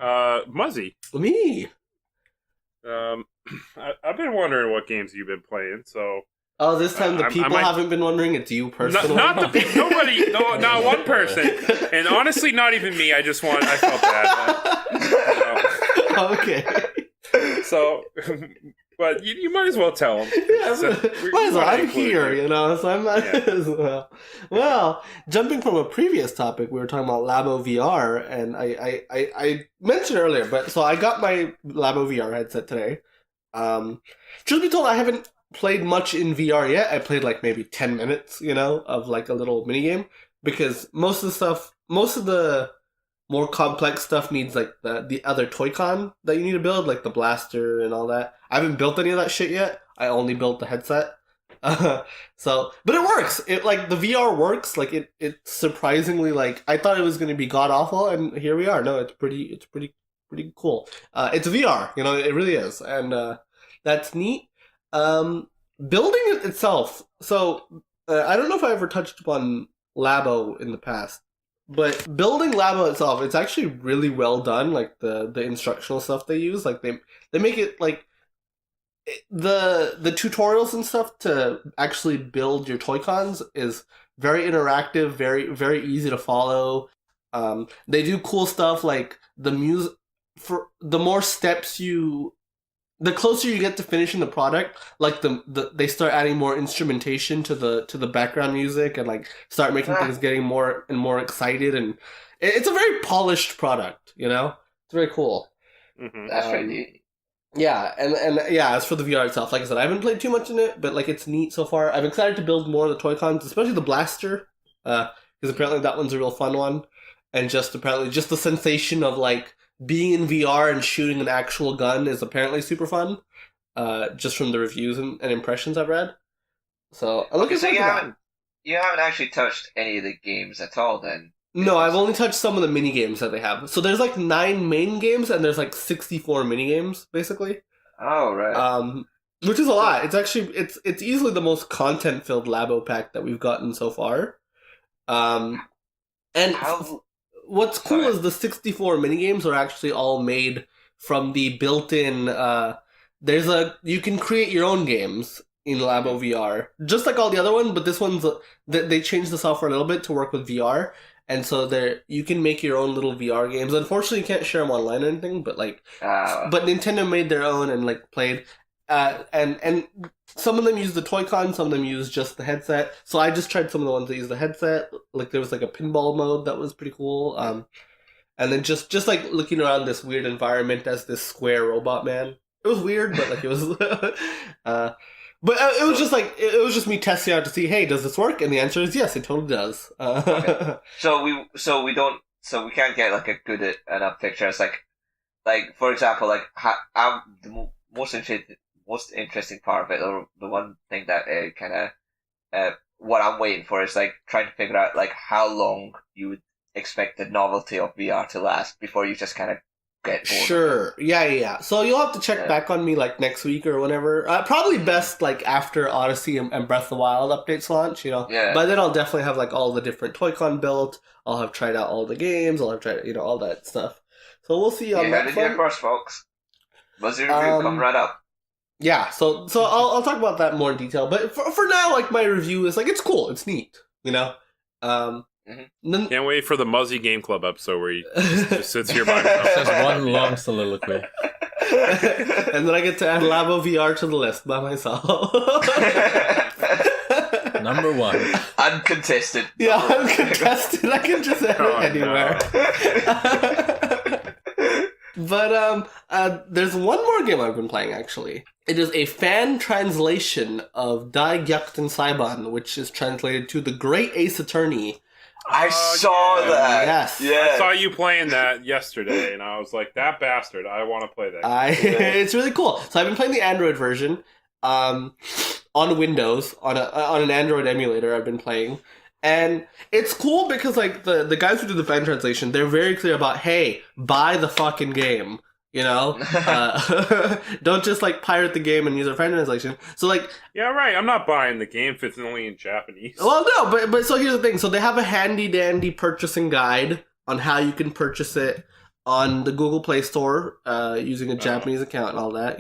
Muzzy. Me. I've been wondering what games you've been playing, so... Oh, this time the people haven't been wondering. It's you personally. Not the people. Nobody. No, not one person. And honestly, not even me. I felt bad. Okay. So, but you might as well tell them. Yeah, might as well. I'm here, so I might as well. Well, jumping from a previous topic, we were talking about Labo VR, and I mentioned earlier, but so I got my Labo VR headset today. Truth be told, I haven't played much in VR yet. I played like maybe 10 minutes, of like a little mini game, because most of the more complex stuff needs like the other Toy-Con that you need to build, like the blaster and all that. I haven't built any of that shit yet. I only built the headset. But it works. It like the VR works. Like it's surprisingly, like I thought it was going to be god awful, and here we are. No, it's pretty cool. It's VR, it really is, and that's neat. Building it itself. So I don't know if I ever touched upon Labo in the past, but building Labo itself, it's actually really well done. Like the instructional stuff they use, like they make it like the tutorials and stuff to actually build your Toy-Cons is very interactive, very very easy to follow. They do cool stuff like the music. For the more steps the closer you get to finishing the product, like they start adding more instrumentation to the background music and like start making things getting more and more excited, and it's a very polished product. It's very cool. Mm-hmm. That's pretty neat. Yeah, and yeah, as for the VR itself, like I said, I haven't played too much in it, but like it's neat so far. I'm excited to build more of the Toy-Cons, especially the blaster, because apparently that one's a real fun one, and just the sensation of like being in VR and shooting an actual gun is apparently super fun, just from the reviews and impressions I've read. So I'm looking forward to that. You haven't actually touched any of the games at all, then? No, I've only touched some of the mini games that they have. So there's like 9 main games and there's like 64 mini games, basically. Oh right. Which is a lot. It's actually it's easily the most content filled Labo pack that we've gotten so far. What's cool is the 64 minigames are actually all made from the built-in, you can create your own games in Labo VR, just like all the other ones, but this one's, they changed the software a little bit to work with VR, and so you can make your own little VR games. Unfortunately, you can't share them online or anything, but like, but Nintendo made their own and like played, and some of them use the Toy-Con, some of them use just the headset. So I just tried some of the ones that use the headset. Like there was like a pinball mode that was pretty cool. And then just like looking around this weird environment as this square robot man. It was weird, but like it was, but it was just like it was just me testing out to see, hey, does this work? And the answer is yes, it totally does. Okay. So we can't get like a good enough picture. It's like for example, like I'm the most interesting part of it, or the one thing that kind of what I'm waiting for is like trying to figure out like how long you would expect the novelty of VR to last before you just kind of get bored. Sure. Yeah. So you'll have to check back on me like next week or whenever. Probably best like after Odyssey and Breath of the Wild updates launch, Yeah. By then I'll definitely have like all the different Toy-Con built. I'll have tried out all the games. I'll have tried, all that stuff. So we'll see on that front. First, folks. Buzzy review come right up. Yeah, so I'll talk about that more in detail. But for now, like my review is like it's cool, it's neat, Can't wait for the Muzzy Game Club episode where he just sits here by himself. Just one long soliloquy. And then I get to add Labo VR to the list by myself. Number 1. Uncontested. Yeah, uncontested. I can just add it anywhere. No. But there's one more game I've been playing, actually. It is a fan translation of Dai Gyakuten Saiban, which is translated to The Great Ace Attorney. I saw that. Yes. Yeah. I saw you playing that yesterday, and I was like, that bastard, I want to play that game. It's really cool. So I've been playing the Android version on Windows, on an Android emulator I've been playing. And it's cool because like the guys who do the fan translation, they're very clear about, hey, buy the fucking game. Don't just like pirate the game and use a fan translation. So like, yeah, right. I'm not buying the game if it's only in Japanese. Well, no, but so here's the thing. So they have a handy dandy purchasing guide on how you can purchase it on the Google Play Store using a Japanese account and all that.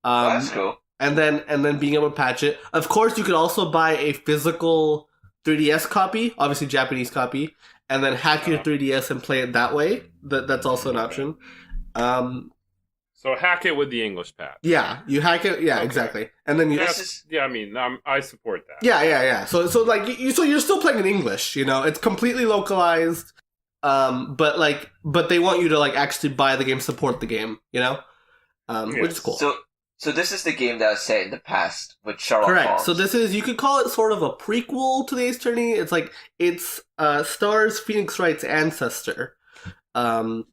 That's cool. And then being able to patch it. Of course, you could also buy a physical 3DS copy, obviously Japanese copy, and then hack your 3DS and play it that way. That's also an option. So hack it with the English patch. Yeah, you hack it. Yeah, okay. Exactly. And then I support that. Yeah. So like so you're still playing in English. It's completely localized. But they want you to like actually buy the game, support the game. Which is cool. So this is the game that was set in the past with Sherlock Holmes. Correct. So this is, you could call it sort of a prequel to the Ace Attorney. It's like stars Phoenix Wright's ancestor. And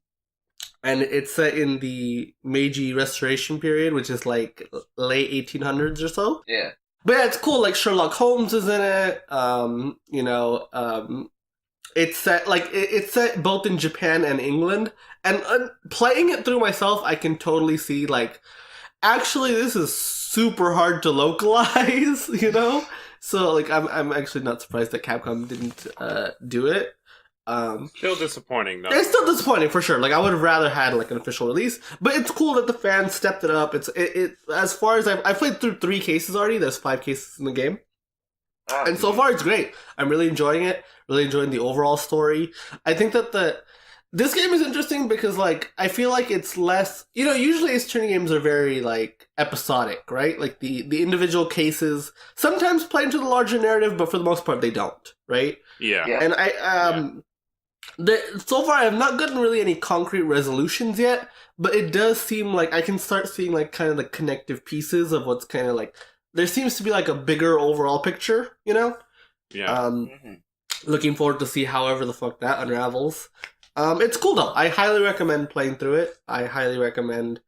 it's set in the Meiji Restoration period, which is like late 1800s or so. Yeah. But yeah, it's cool. Like Sherlock Holmes is in it. It's set both in Japan and England. And playing it through myself, I can totally see like, actually, this is super hard to localize. So like, I'm actually not surprised that Capcom didn't do it. Still disappointing, though. It's still disappointing for sure. Like I would have rather had like an official release, but it's cool that the fans stepped it up. It as far as I've played through 3 cases already. There's 5 cases in the game, and so far it's great. I'm really enjoying it. Really enjoying the overall story. I think that this game is interesting because like I feel like it's less. Usually Ace Attorney games are very like episodic, right? Like the individual cases sometimes play into the larger narrative, but for the most part they don't, right? Yeah. And so far, I have not gotten really any concrete resolutions yet, but it does seem like I can start seeing like kind of the connective pieces of what's kind of like there seems to be like a bigger overall picture, Yeah. Looking forward to see however the fuck that unravels. It's cool though. I highly recommend playing through it. I highly recommend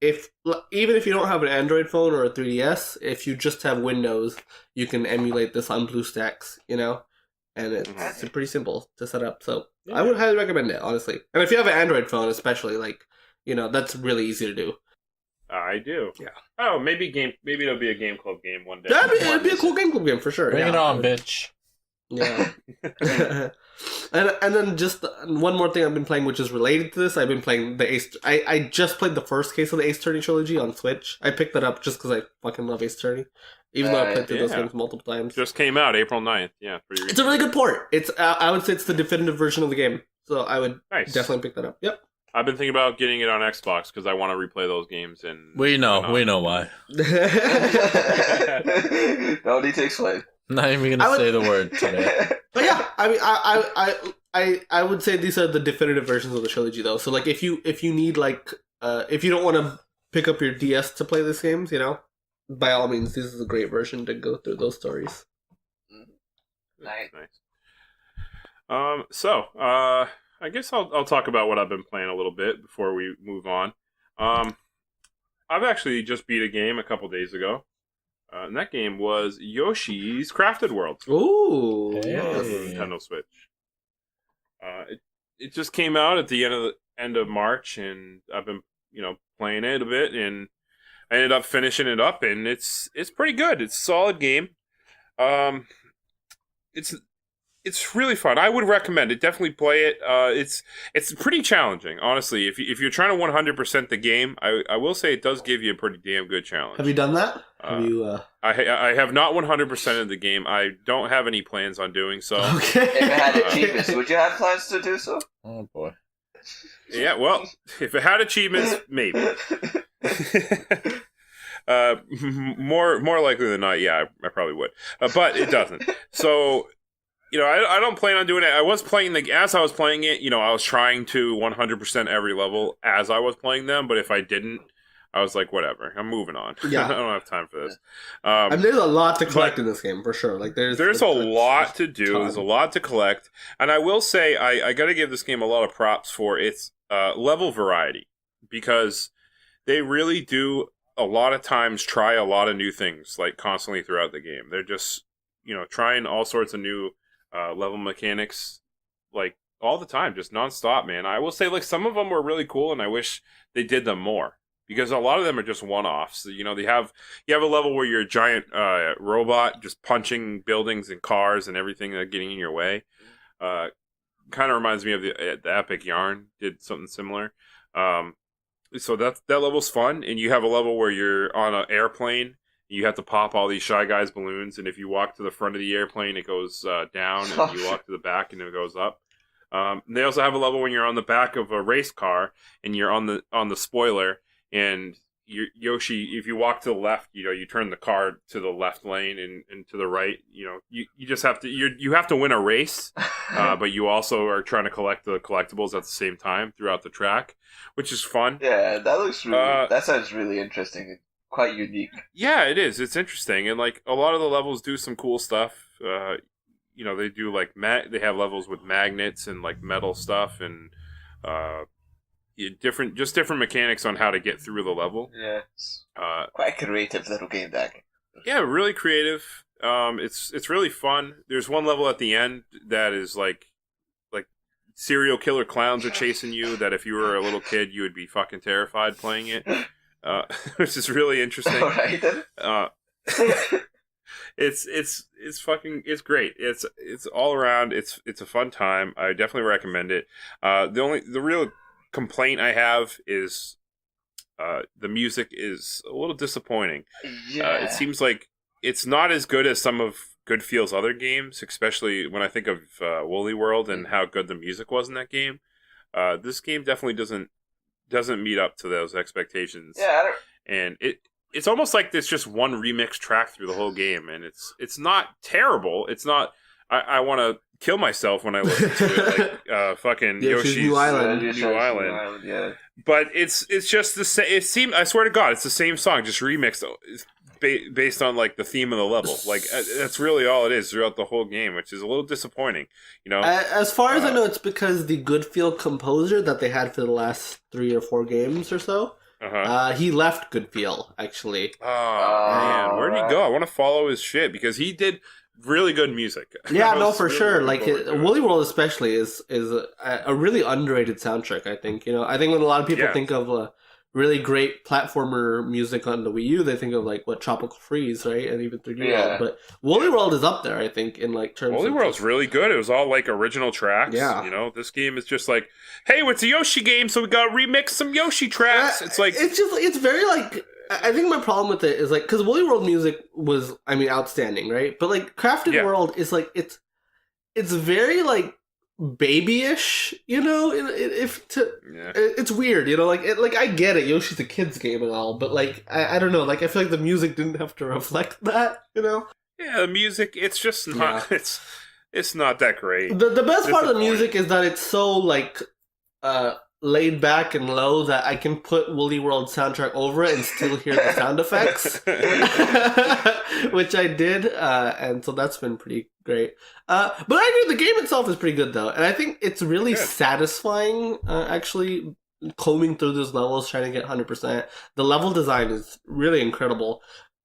even if you don't have an Android phone or a 3DS, if you just have Windows, you can emulate this on BlueStacks, and it's pretty simple to set up. So I would highly recommend it, honestly. And if you have an Android phone, especially, like, that's really easy to do. I do. Yeah. Oh, maybe it'll be a Game Club game one day. Yeah, it'd be a cool Game Club game for sure. Bring it on, bitch. Yeah. and then just one more thing I've been playing, which is related to this. I've been playing the Ace. I just played the first case of the Ace Attorney trilogy on Switch. I picked that up just because I fucking love Ace Attorney. Even though I played through those games multiple times. Just came out April 9th. Yeah, it's a really good port. It's I would say it's the definitive version of the game. So I would definitely pick that up. Yep. I've been thinking about getting it on Xbox because I want to replay those games. And we know why. No need to explain. Not even gonna say the word today. But yeah, I mean, I would say these are the definitive versions of the trilogy, though. So like, if you need like, if you don't want to pick up your DS to play these games, by all means, this is a great version to go through those stories. Nice. So I guess I'll talk about what I've been playing a little bit before we move on. I've actually just beat a game a couple days ago. And that game was Yoshi's Crafted World. Ooh, On the Nintendo Switch. It just came out at the end of March, and I've been playing it a bit, and I ended up finishing it up, and it's pretty good. It's a solid game. It's really fun. I would recommend it. Definitely play it. It's pretty challenging, honestly. If you're trying to 100% the game, I will say it does give you a pretty damn good challenge. Have you done that? Have you? I have not 100% of the game. I don't have any plans on doing so. Okay. If it had achievements, would you have plans to do so? Oh boy. Yeah, well, if it had achievements, maybe. More likely than not, yeah, I probably would. But it doesn't. So, I don't plan on doing it. I was playing as I was playing it, I was trying to 100% every level as I was playing them, but if I didn't, I was like, whatever, I'm moving on. Yeah. I don't have time for this. And there's a lot to collect in this game, for sure. Like there's a lot to do. Ton. There's a lot to collect. And I will say, I got to give this game a lot of props for its level variety, because they really do a lot of times try a lot of new things, like constantly throughout the game. They're just, trying all sorts of new level mechanics, like all the time, just nonstop, man. I will say, like, some of them were really cool, and I wish they did them more, because a lot of them are just one-offs. You have a level where you're a giant robot just punching buildings and cars and everything that getting in your way. Kind of reminds me of the Epic Yarn did something similar. So that level's fun, and you have a level where you're on an airplane. You have to pop all these Shy Guys balloons, and if you walk to the front of the airplane, it goes down, and you walk to the back, and it goes up. They also have a level when you're on the back of a race car, and you're on the spoiler, and Yoshi, if you walk to the left, you turn the car to the left lane, and to the right, you just have to you have to win a race, but you also are trying to collect the collectibles at the same time throughout the track, which is fun. Yeah, that sounds really interesting. Quite unique. Yeah, it is. It's interesting, and like a lot of the levels do some cool stuff. They do like they have levels with magnets and like metal stuff, and different mechanics on how to get through the level. Yeah, quite a creative little game deck. Yeah, really creative. It's really fun. There's one level at the end that is like serial killer clowns are chasing you. That if you were a little kid, you would be fucking terrified playing it. Which is really interesting. All right, then. It's great. It's all around. It's a fun time. I definitely recommend it. The real complaint I have is the music is a little disappointing. Yeah. It seems like it's not as good as some of Goodfield's other games, especially when I think of Woolly World and how good the music was in that game. This game definitely doesn't meet up to those expectations. Yeah, and it's almost like there's just one remix track through the whole game, and it's not terrible. It's not. I want to kill myself when I listen to it, like fucking Yoshi's New Island. Yeah. But it's just the same. I swear to God, it's the same song, just remixed based on like the theme of the level. Like that's really all it is throughout the whole game, which is a little disappointing. As far as I know, it's because the Goodfield composer that they had for the last 3 or 4 games or so, he left Goodfield actually. Oh man, where'd he go? I want to follow his shit because he did really good music. Yeah, no, for sure. Like Woolly World especially is a really underrated soundtrack. I think I think when a lot of people think of really great platformer music on the Wii U, they think of like Tropical Freeze, right, and even 3D World. But Woolly World is up there, I think, in like terms. Woolly World's really good. It was all like original tracks. Yeah, this game is just like, hey, it's a Yoshi game, so we gotta remix some Yoshi tracks. It's like it's very like. I think my problem with it is like because Woolly World music was outstanding, right? But like Crafted World is like it's very like babyish, it's weird, like I get it, Yoshi's a kid's game and all, but like I don't know, like I feel like the music didn't have to reflect that, Yeah, the music, it's just not it's not that great. The best part of the music is that it's so like laid back and low that I can put Woolly World soundtrack over it and still hear the sound effects, which I did, and so that's been pretty great. But I agree, the game itself is pretty good though, and I think it's really satisfying, actually, combing through those levels, trying to get 100%. The level design is really incredible.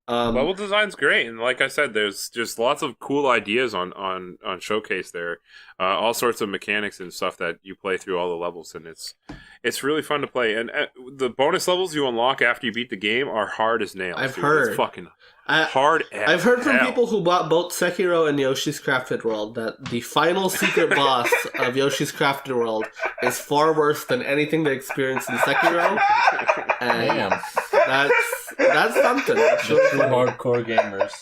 Level design's great, and like I said, there's just lots of cool ideas on Showcase there. All sorts of mechanics and stuff that you play through all the levels, and it's really fun to play. And the bonus levels you unlock after you beat the game are hard as nails. I've heard. It's fucking hard as I've heard from hell. people who bought both Sekiro and Yoshi's Crafted World that the final secret boss of Yoshi's Crafted World is far worse than anything they experienced in Sekiro. And Damn. that's something. That's Just for hardcore gamers.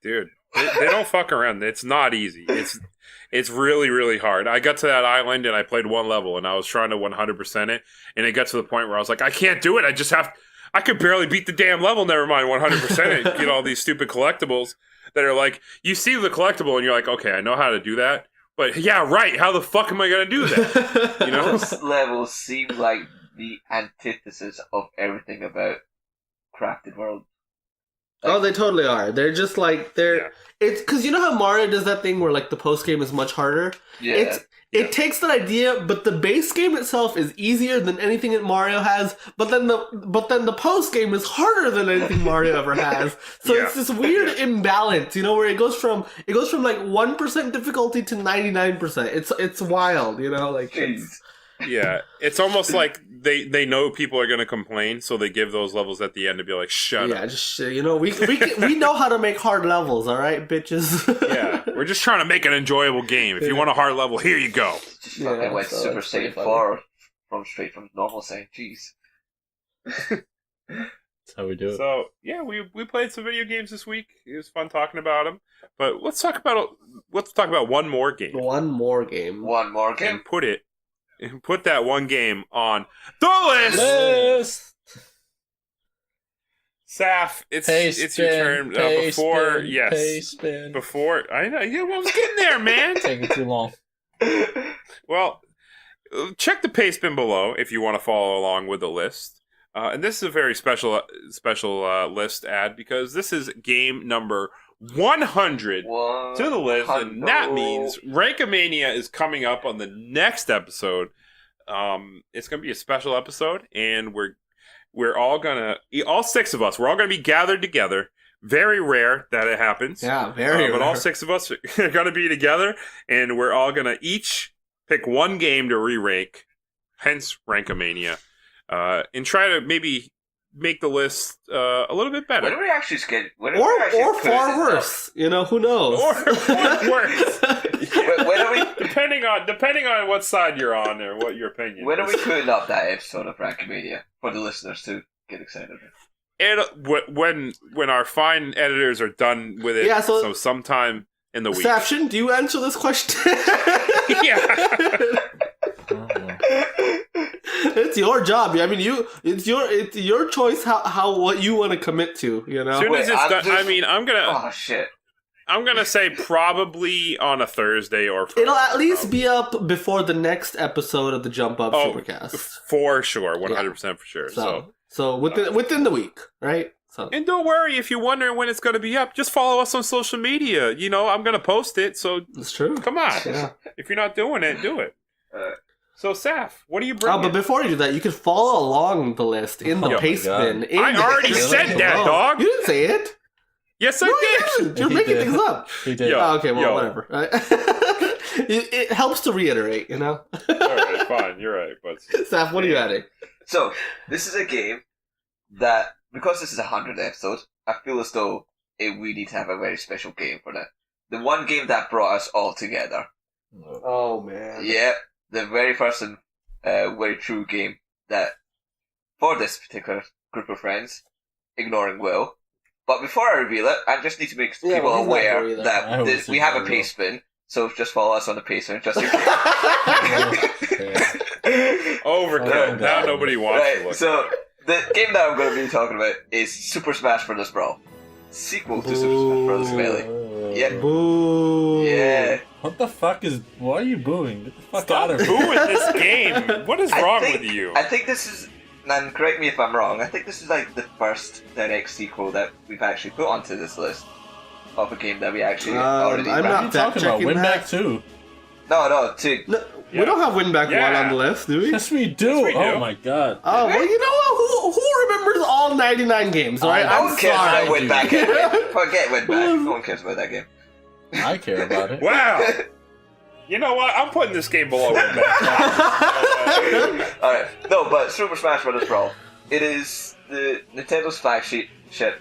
Dude, they don't fuck around. It's not easy. It's really, really hard. I got to that island and I played one level and I was trying to 100% it, and it got to the point where I was like, I can't do it. I could barely beat the damn level, never mind 100% it, and get all these stupid collectibles that are like, you see the collectible and you're like, okay, I know how to do that, but yeah, right, how the fuck am I going to do that? You know? Those levels seem like the antithesis of everything about Crafted World. Oh, they totally are. They're just like It's because you know how Mario does that thing where like the post game is much harder. Yeah. It takes that idea, but the base game itself is easier than anything that Mario has. But then the post game is harder than anything Mario ever has. So it's this weird imbalance, you know, where it goes from like 1% difficulty to 99%. It's wild, you know, like. Yeah, it's almost like they know people are going to complain, so they give those levels at the end to be like, shut up. Yeah, just you know, we know how to make hard levels, all right, bitches. Yeah, we're just trying to make an enjoyable game. If you want a hard level, here you go. Just fucking went Super Saiyan 4 straight from normal Saiyan. Jeez. That's how we do it. So yeah, we played some video games this week. It was fun talking about them. But let's talk about one more game. One more game. And put that one game on the list. Saf, it's your turn. Before I know, yeah, well, I was getting there, man. Taking too long. Well, check the pay spin below if you want to follow along with the list. And this is a very special list ad because this is game number 100 to the list, and that means Rankomania is coming up on the next episode. It's gonna be a special episode, and we're all six of us, we're all gonna be gathered together. Very rare that it happens. Yeah, very rare. But all six of us are gonna be together, and we're all gonna each pick one game to re-rank, hence Rankomania, and try to maybe make the list a little bit better. When do we actually get? Or far worse. You know, who knows? Or worse. When are we? Depending on what side you're on or what your opinion. When are we putting up that episode of Rankomania for the listeners to get excited? When our fine editors are done with it. Yeah, so sometime in the week. Safshin, do you answer this question? Yeah. It's your job. I mean, it's your choice how what you want to commit to. You know. As soon as it's done, I'm gonna. Oh shit. I'm gonna say probably on a Thursday or Friday. It'll at least be up before the next episode of the Jump Up Supercast. For sure, 100% for sure. So within the week, right? So. And don't worry if you're wondering when it's going to be up. Just follow us on social media. You know, I'm going to post it. So that's true. Come on, if you're not doing it, do it. So, Saf, what do you bring? Oh, but before you do that, you can follow along the list in the paste bin. I already said that, dog. You didn't say it. Yes, I did. You're making things up. He did. Okay, well, whatever. It helps to reiterate, you know? All right, fine. You're right. But Saf, what are you adding? So, this is a game that, because this is 100 episodes, I feel as though we need to have a very special game for that. The one game that brought us all together. Oh, man. Yeah, the very first and very true game that, for this particular group of friends, ignoring Will. But before I reveal it, I just need to make people aware that we have a pace spin, so just follow us on the pace spin, just in case. Overkill. Now nobody wants to look. So, the game that I'm going to be talking about is Super Smash Bros. Brawl. Sequel to Super Smash Bros. Melee. Yeah. Boo. Yeah. Why are you booing? Get the fuck Stop out of here. booing this game. What is wrong with you? I think this is, and correct me if I'm wrong, I think this is like the first direct sequel that we've actually put onto this list of a game that we actually already I'm ran. not What are you talking about? fact-checking Win that. Back 2. No, We don't have Win Back 1 on the list, do we? Yes, we do. Yes, we do. Oh my god. Oh, well, you know what? Who remembers all 99 games, right? No one cares about Win Back. Forget Win Back. No one cares about that game. I care about it. Wow. You know what? I'm putting this game below Win Back. Alright. No, but Super Smash Bros. Brawl. It is the Nintendo's flagship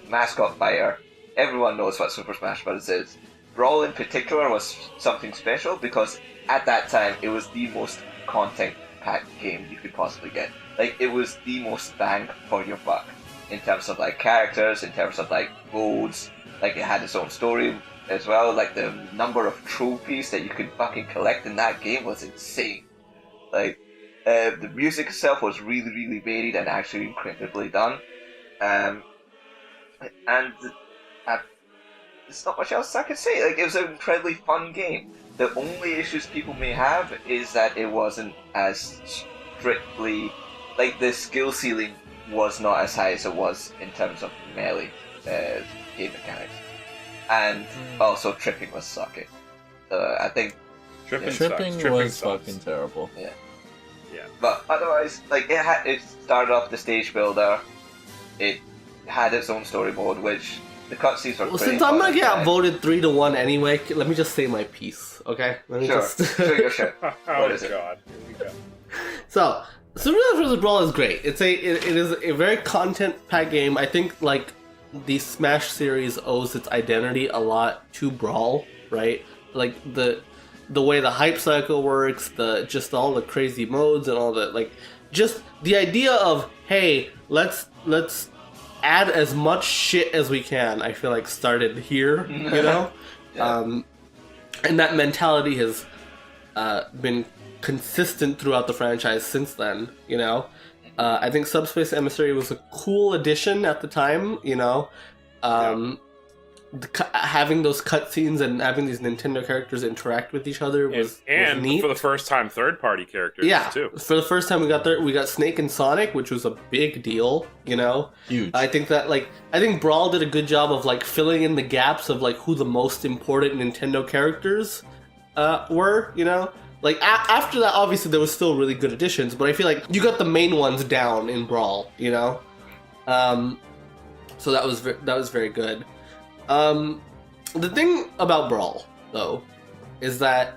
mascot fighter. Everyone knows what Super Smash Bros. Is. Brawl in particular was something special because at that time it was the most content-packed game you could possibly get. Like, it was the most bang for your buck in terms of like characters, in terms of like modes. Like, it had its own story as well. Like, the number of trophies that you could fucking collect in that game was insane. Like, the music itself was really, really varied and actually incredibly done. And there's not much else I can say. Like, it was an incredibly fun game. The only issues people may have is that it wasn't as strictly, like, the skill ceiling was not as high as it was in terms of melee game mechanics, and also tripping was sucking. So I think tripping was fucking terrible. Yeah. But otherwise, like, it started off the stage builder. It had its own story mode, which the cutscenes were. Well, since I'm gonna get voted 3-1 anyway, let me just say my piece, okay? Let me Sure. What is it? God. Here we go. So, Super Smash Bros. Brawl is great. It is a very content-packed game. I think like the Smash series owes its identity a lot to Brawl, right? Like the way the hype cycle works, just all the crazy modes and all the like, just the idea of, hey, let's add as much shit as we can. I feel like started here, you know, and that mentality has been consistent throughout the franchise since then, you know. I think Subspace Emissary was a cool addition at the time, you know. Having those cutscenes and having these Nintendo characters interact with each other was neat. For the first time, third-party characters too. For the first time, we got Snake and Sonic, which was a big deal, you know. Huge. I think Brawl did a good job of like filling in the gaps of like who the most important Nintendo characters were, you know. Like, after that, obviously, there was still really good additions, but I feel like you got the main ones down in Brawl, you know? So that was very good. The thing about Brawl, though, is that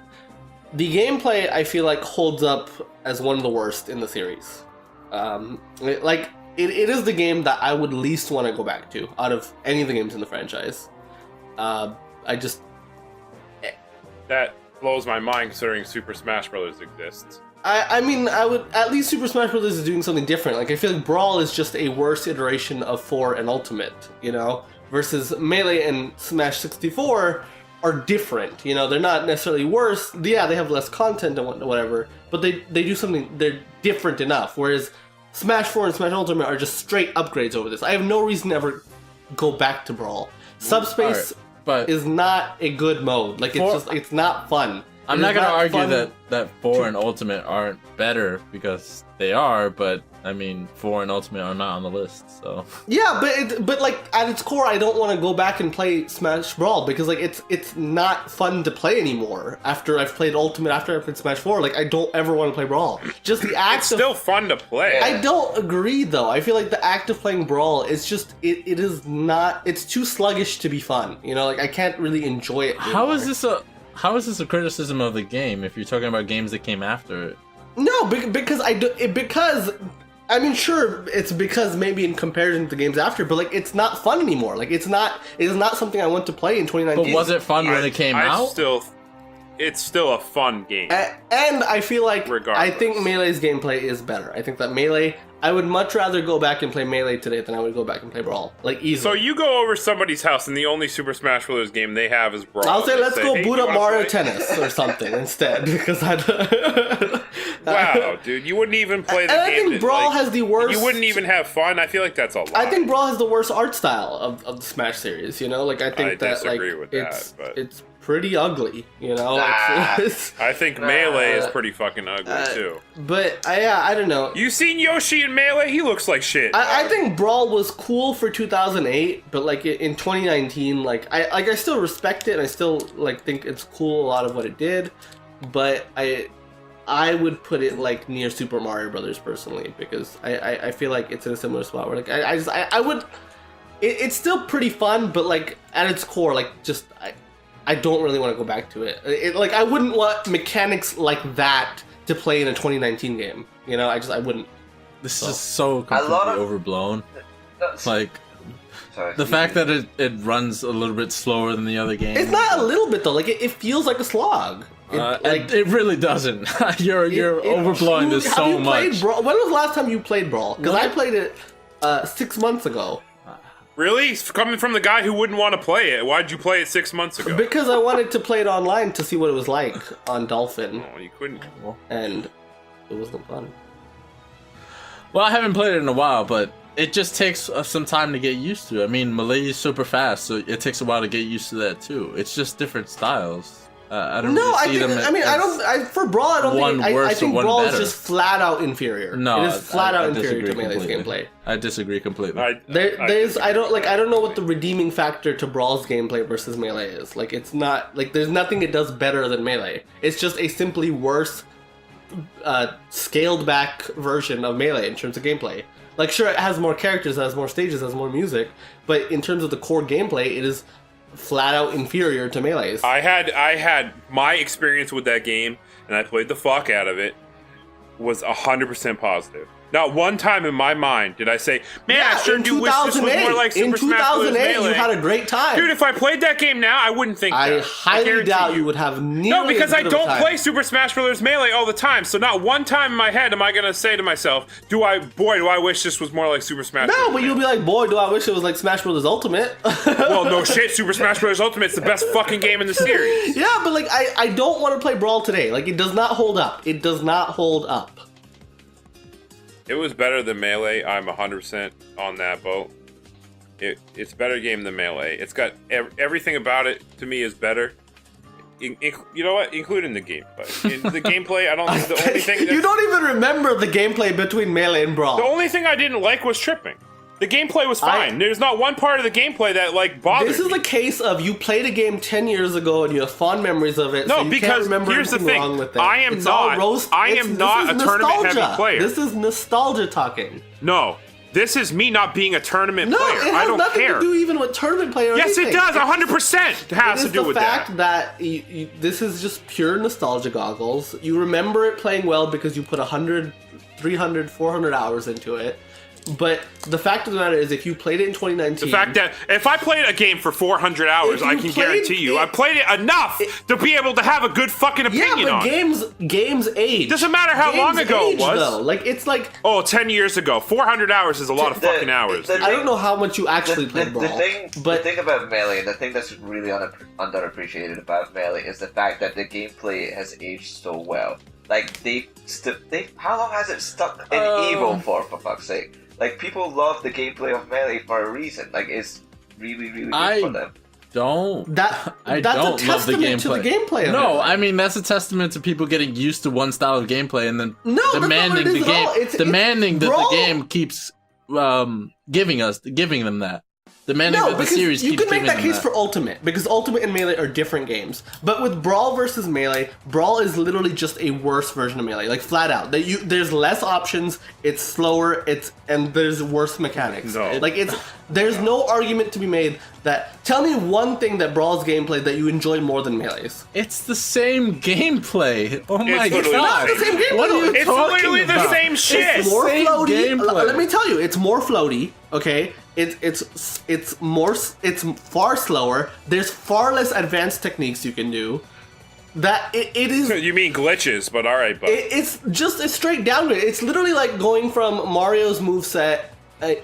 the gameplay, I feel like, holds up as one of the worst in the series. It is the game that I would least want to go back to out of any of the games in the franchise. That blows my mind considering Super Smash Bros. Exists. I mean, I would at least Super Smash Bros. Is doing something different. Like, I feel like Brawl is just a worse iteration of 4 and Ultimate, you know, versus Melee and Smash 64 are different. You know, they're not necessarily worse. Yeah, they have less content and whatever, but they do something. They're different enough. Whereas Smash 4 and Smash Ultimate are just straight upgrades over this. I have no reason to ever go back to Brawl. Subspace. But is not a good mode. Like, it's not fun. I'm not gonna argue that 4 and Ultimate aren't better, because they are, but I mean, 4 and Ultimate are not on the list, so. Yeah, but like at its core, I don't want to go back and play Smash Brawl because like it's not fun to play anymore. After I've played Ultimate, after I've played Smash 4, like I don't ever want to play Brawl. Just the act. It's still fun to play. I don't agree though. I feel like the act of playing Brawl is just it is not. It's too sluggish to be fun. You know, like I can't really enjoy it anymore. How is this a criticism of the game if you're talking about games that came after it? No, because I mean, sure, it's because maybe in comparison to games after, but like it's not fun anymore. Like it is not something I want to play in 2019. But was it fun when it came out? It's still a fun game. And I feel like regardless. I think Melee's gameplay is better. I think that Melee, I would much rather go back and play Melee today than I would go back and play Brawl. Like, easily. So you go over somebody's house and the only Super Smash Bros. Game they have is Brawl. I'll say let's go boot up Mario Tennis or something instead, because wow, dude, you wouldn't even play the game. I think Brawl has the worst. You wouldn't even have fun. I feel like that's a lot. I think Brawl has the worst art style of the Smash series. You know, like I disagree with that, but it's pretty ugly, you know. I think Melee is pretty fucking ugly too. But I don't know. You seen Yoshi in Melee? He looks like shit. I think Brawl was cool for 2008, but like in 2019, I still respect it, and I still like think it's cool a lot of what it did. But I I would put it like near Super Mario Brothers personally, because I feel like it's in a similar spot where like I would. It's still pretty fun, but like at its core, like just I don't really want to go back to it. Like I wouldn't want mechanics like that to play in a 2019 game. You know, I wouldn't. This is so completely overblown. Like. Sorry, the fact that it runs a little bit slower than the other games. It's not a little bit though. Like it feels like a slog. It really doesn't. You're overblowing this so much. When was the last time you played Brawl? Because I played it 6 months ago. Really? Coming from the guy who wouldn't want to play it, why'd you play it 6 months ago? Because I wanted to play it online to see what it was like on Dolphin. Oh, you couldn't. And it wasn't fun. Well, I haven't played it in a while, but it just takes some time to get used to. I mean, Melee is super fast, so it takes a while to get used to that too. It's just different styles. I don't really see them. For Brawl, I don't think. I think Brawl is just flat out inferior. No, it is flat out inferior to Melee's gameplay. I disagree completely. I don't know what the redeeming factor to Brawl's gameplay versus Melee is. Like, it's not like there's nothing it does better than Melee. It's just a simply worse, scaled back version of Melee in terms of gameplay. Like, sure, it has more characters, it has more stages, it has more music, but in terms of the core gameplay, it is flat out inferior to Melee's. I had my experience with that game, and I played the fuck out of it, was 100% positive. Not one time in my mind did I say, man, I sure do wish this was more like Super Smash Bros. Melee. In 2008, you had a great time. Dude, if I played that game now, I wouldn't think that. I highly doubt you would have nearly No, because I don't time. play Super Smash Bros. Melee all the time, so not one time in my head am I going to say to myself, do I wish this was more like Super Smash Bros. No, but you'll be like, boy, do I wish it was like Smash Bros. Ultimate. Well, no shit, Super Smash Bros. Ultimate's the best fucking game in the series. Yeah, but like, I don't want to play Brawl today. Like, it does not hold up. It does not hold up. It was better than Melee. I'm 100% on that boat. It's a better game than Melee. It's got everything about it, to me, is better. You know what? Including the gameplay. In the gameplay, I don't think the only thing... You don't even remember the gameplay between Melee and Brawl. The only thing I didn't like was tripping. The gameplay was fine. There's not one part of the gameplay that, like, bothered me. This is a case of you played a game 10 years ago and you have fond memories of it, no, so you because can't remember here's the anything thing. wrong with it. I am not a tournament-heavy player. This is nostalgia talking. No. This is me not being a tournament player. I don't nothing care. to do even with tournament player. Yes, it does. 100% has to do with that. It is the fact that this is just pure nostalgia goggles. You remember it playing well because you put 100, 300, 400 hours into it. But the fact of the matter is, if you played it in 2019... The fact that if I played a game for 400 hours, I can guarantee you, I played it enough to be able to have a good fucking opinion on it. Yeah, but games age. Doesn't matter how long ago it was. Though. Like, it's like... Oh, 10 years ago. 400 hours is a lot of fucking hours. I don't know how much you actually played Brawl. The thing about Melee, the thing that's really underappreciated about Melee is the fact that the gameplay has aged so well. Like, how long has it stuck in Evo for fuck's sake? Like, people love the gameplay of Melee for a reason. Like, it's really, really good for them. That's a testament to the gameplay of No, it. I mean, that's a testament to people getting used to one style of gameplay and then demanding the game. Demanding that the game keeps giving them that. Demanding that the series keeps giving them that. You can make that case for Ultimate, because Ultimate and Melee are different games. But with Brawl versus Melee, Brawl is literally just a worse version of Melee, like flat out. There's less options, it's slower, and there's worse mechanics. No. There's no argument to be made that... Tell me one thing that Brawl's gameplay that you enjoy more than Melee's. It's the same gameplay. Oh my god. It's not the same gameplay. What are you It's talking literally about? the same shit. It's more Same floaty. gameplay. Let me tell you, it's more floaty. Okay, it's far slower. There's far less advanced techniques you can do. It is. You mean glitches, but alright, but It's just a straight downgrade. It's literally like going from Mario's moveset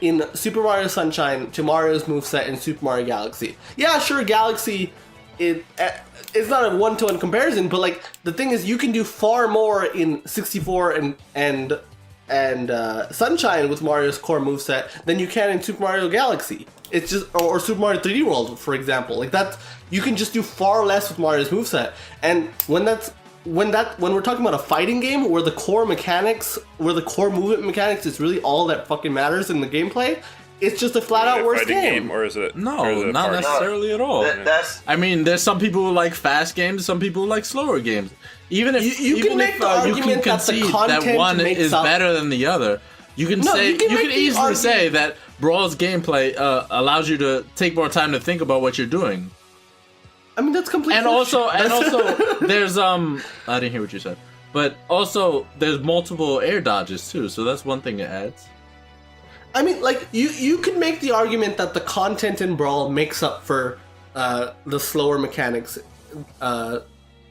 in Super Mario Sunshine to Mario's moveset in Super Mario Galaxy. Yeah, sure, Galaxy. It's not a one-to-one comparison, but like the thing is, you can do far more in 64 and Sunshine with Mario's core moveset than you can in Super Mario Galaxy. It's just or Super Mario 3D World, for example. Like that, you can just do far less with Mario's moveset. And when we're talking about a fighting game where the core movement mechanics is really all that fucking matters in the gameplay, It's just a flat-out worse game. or is it? No, not necessarily at all. I mean, there's some people who like fast games, some people who like slower games. Even if you can concede that one is better than the other, you can easily say that Brawl's gameplay allows you to take more time to think about what you're doing. I mean, that's completely. And also, there's I didn't hear what you said, but also there's multiple air dodges too, so that's one thing it adds. I mean, like, you could make the argument that the content in Brawl makes up for the slower mechanics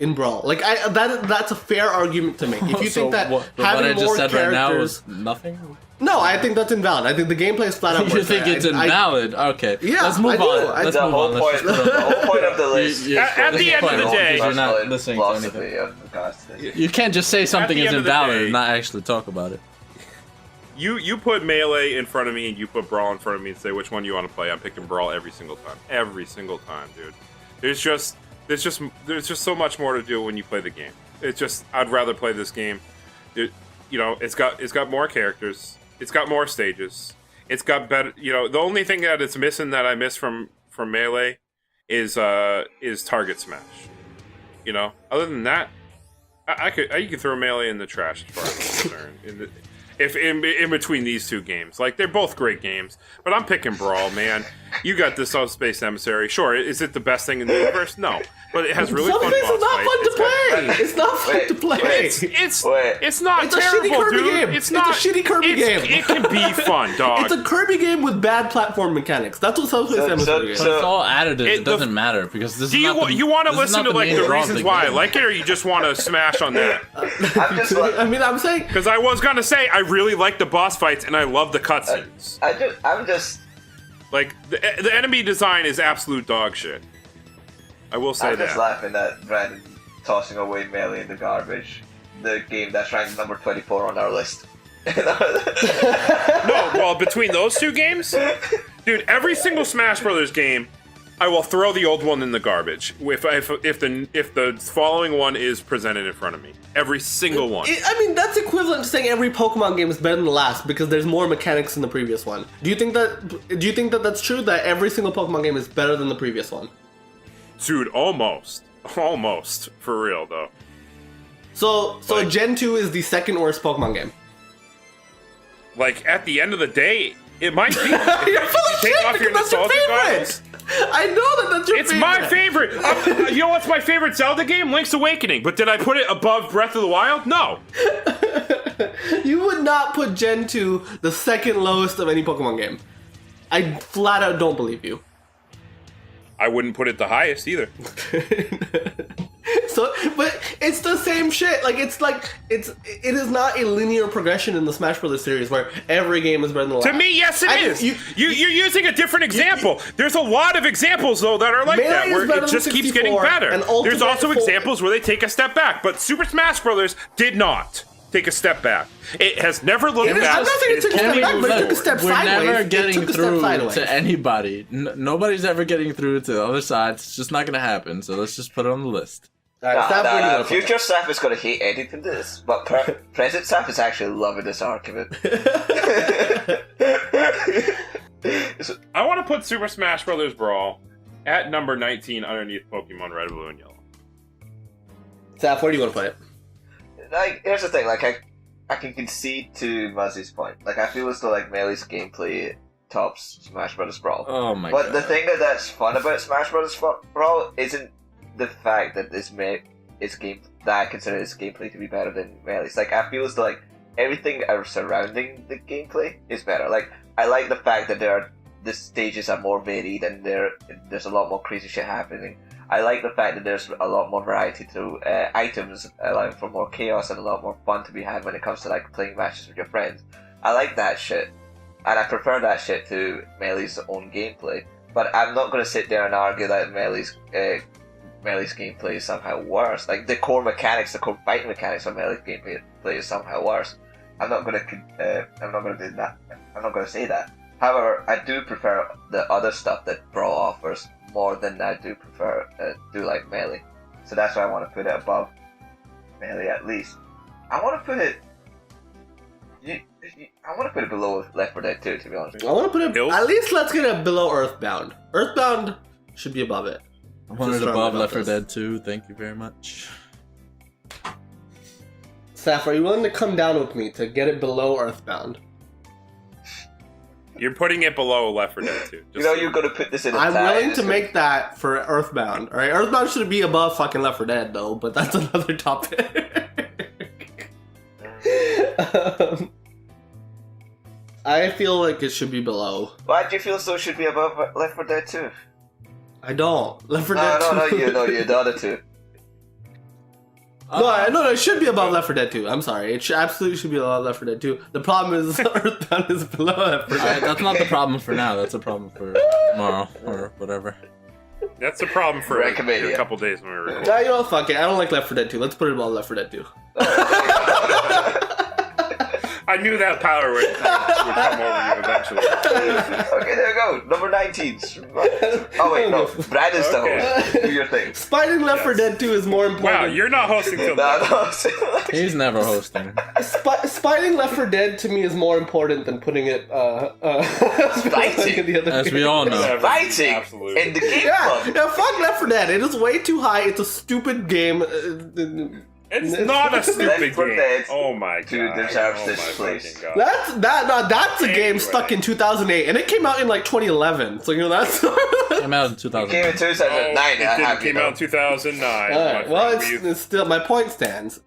in Brawl. Like, that's a fair argument to make. If you think that having more characters right now is nothing. No, I think that's invalid. I think the gameplay is flat out. You think it's invalid? Okay. Yeah, let's move on. The whole point of the list. At the end of the day, you're not listening to anything. You can't just say something is invalid and not actually talk about it. You put Melee in front of me and you put Brawl in front of me and say which one you want to play. I'm picking Brawl every single time. Every single time, dude. There's just so much more to do when you play the game. It's just I'd rather play this game. It's got more characters. It's got more stages. It's got better. The only thing that it's missing that I miss from Melee is target smash. Other than that, you could throw Melee in the trash as far as I'm concerned. If in between these two games, like they're both great games, but I'm picking Brawl, man. You got this Subspace Emissary. Sure, is it the best thing in the universe? No, but it has really fun boss fights. It's not fun to play. It's not terrible, dude. It's a shitty Kirby game. It can be fun, dog. It's a Kirby game with bad platform mechanics. That's what Subspace Emissary is. But it's all additive. It doesn't matter because this. You want to listen to like the reasons why I like it, or you just want to smash on that? I'm saying because I was gonna say I really like the boss fights and I love the cutscenes. I'm just like the enemy design is absolute dog shit. I will say that. I'm just laughing at Brandon tossing away Melee in the garbage. The game that's ranked number 24 on our list. No, well, between those two games, dude, every single Smash Brothers game, I will throw the old one in the garbage if the following one is presented in front of me. Every single one. That's equivalent to saying every Pokemon game is better than the last because there's more mechanics in the previous one. Do you think that that's true? That every single Pokemon game is better than the previous one? Dude, almost for real though. So Gen 2 is the second worst Pokemon game. Like at the end of the day, it might be. If you take off your nostalgia goggles. I know that's your favorite. It's my favorite. You know what's my favorite Zelda game? Link's Awakening. But did I put it above Breath of the Wild? No. You would not put Gen 2 the second lowest of any Pokemon game. I flat out don't believe you. I wouldn't put it the highest either. But it's the same shit. It is not a linear progression in the Smash Brothers series where every game is better than the last. To me, yes, it is. You're using a different example. There's a lot of examples though that are like that where it just keeps getting better. There's also examples where they take a step back, but Super Smash Brothers did not take a step back. It has never looked back. I'm not saying it took a step back, but it took a step sideways. We're never getting through to anybody. Nobody's ever getting through to the other side. It's just not going to happen. So let's just put it on the list. Future staff is going to hate editing this, but present staff is actually loving this argument. I want to put Super Smash Bros. Brawl at number 19 underneath Pokemon Red, Blue, and Yellow. Staff, where do you want to put it? Here's the thing, I can concede to Muzzy's point. I feel as though Melee's gameplay tops Smash Bros. Brawl. Oh my god. But the thing that's fun about Smash Bros. Brawl isn't the fact that that I consider its gameplay to be better than Melee's. I feel as though everything surrounding the gameplay is better. I like the fact that the stages are more varied and there's a lot more crazy shit happening. I like the fact that there's a lot more variety to items, allowing for more chaos and a lot more fun to be had when it comes to playing matches with your friends. I like that shit, and I prefer that shit to Melee's own gameplay. But I'm not going to sit there and argue that Melee's gameplay is somehow worse. The core mechanics, the core fighting mechanics of Melee's gameplay is somehow worse. I'm not going to do that. I'm not going to say that. However, I do prefer the other stuff that Brawl offers more than I do like Melee. So that's why I want to put it above Melee at least. I want to put it. I want to put it below Left 4 Dead 2, to be honest. I want to put it... Hills? At least let's get it below Earthbound. Earthbound should be above it. I want it above Left 4 Dead 2. Thank you very much. Saf, are you willing to come down with me to get it below Earthbound? You're putting it below Left 4 Dead 2. You know you're going to put this in a I'm willing to make that for Earthbound. Alright, Earthbound should be above fucking Left 4 Dead, though, but that's another topic. I feel like it should be below. Why do you feel so should be above Left 4 Dead 2? I don't. Left 4 Dead 2. No, you're the other two. No, it should be above Left 4 Dead 2. I'm sorry. It absolutely should be above Left 4 Dead 2. The problem is Earthbound is below Left 4 Dead. That's not the problem for now. That's a problem for tomorrow or whatever. That's a problem for a couple days when we record. Nah, you know, fuck it. I don't like Left 4 Dead 2. Let's put it above Left 4 Dead 2. I knew that power would come over you eventually. Okay, there we go. Number 19. Oh wait, no. Brad is the host. Do your thing. Spiting Left 4 Dead 2 is more important. Wow, you're not hosting till He's never hosting. Spiting Left 4 Dead to me is more important than putting it Fighting? As we all know. Fighting? Absolutely. In the game club. Yeah, fuck Left 4 Dead. It is way too high. It's a stupid game. It's not a stupid Left 4 game. Dead Oh my god. 2 deserves Oh this my place. fucking god. That's a game Anyway. stuck in 2008, and it came out in like 2011. So you know that's. Came out in It 2000. came in 2009. It came out in 2009. Alright, well, it's still my point stands.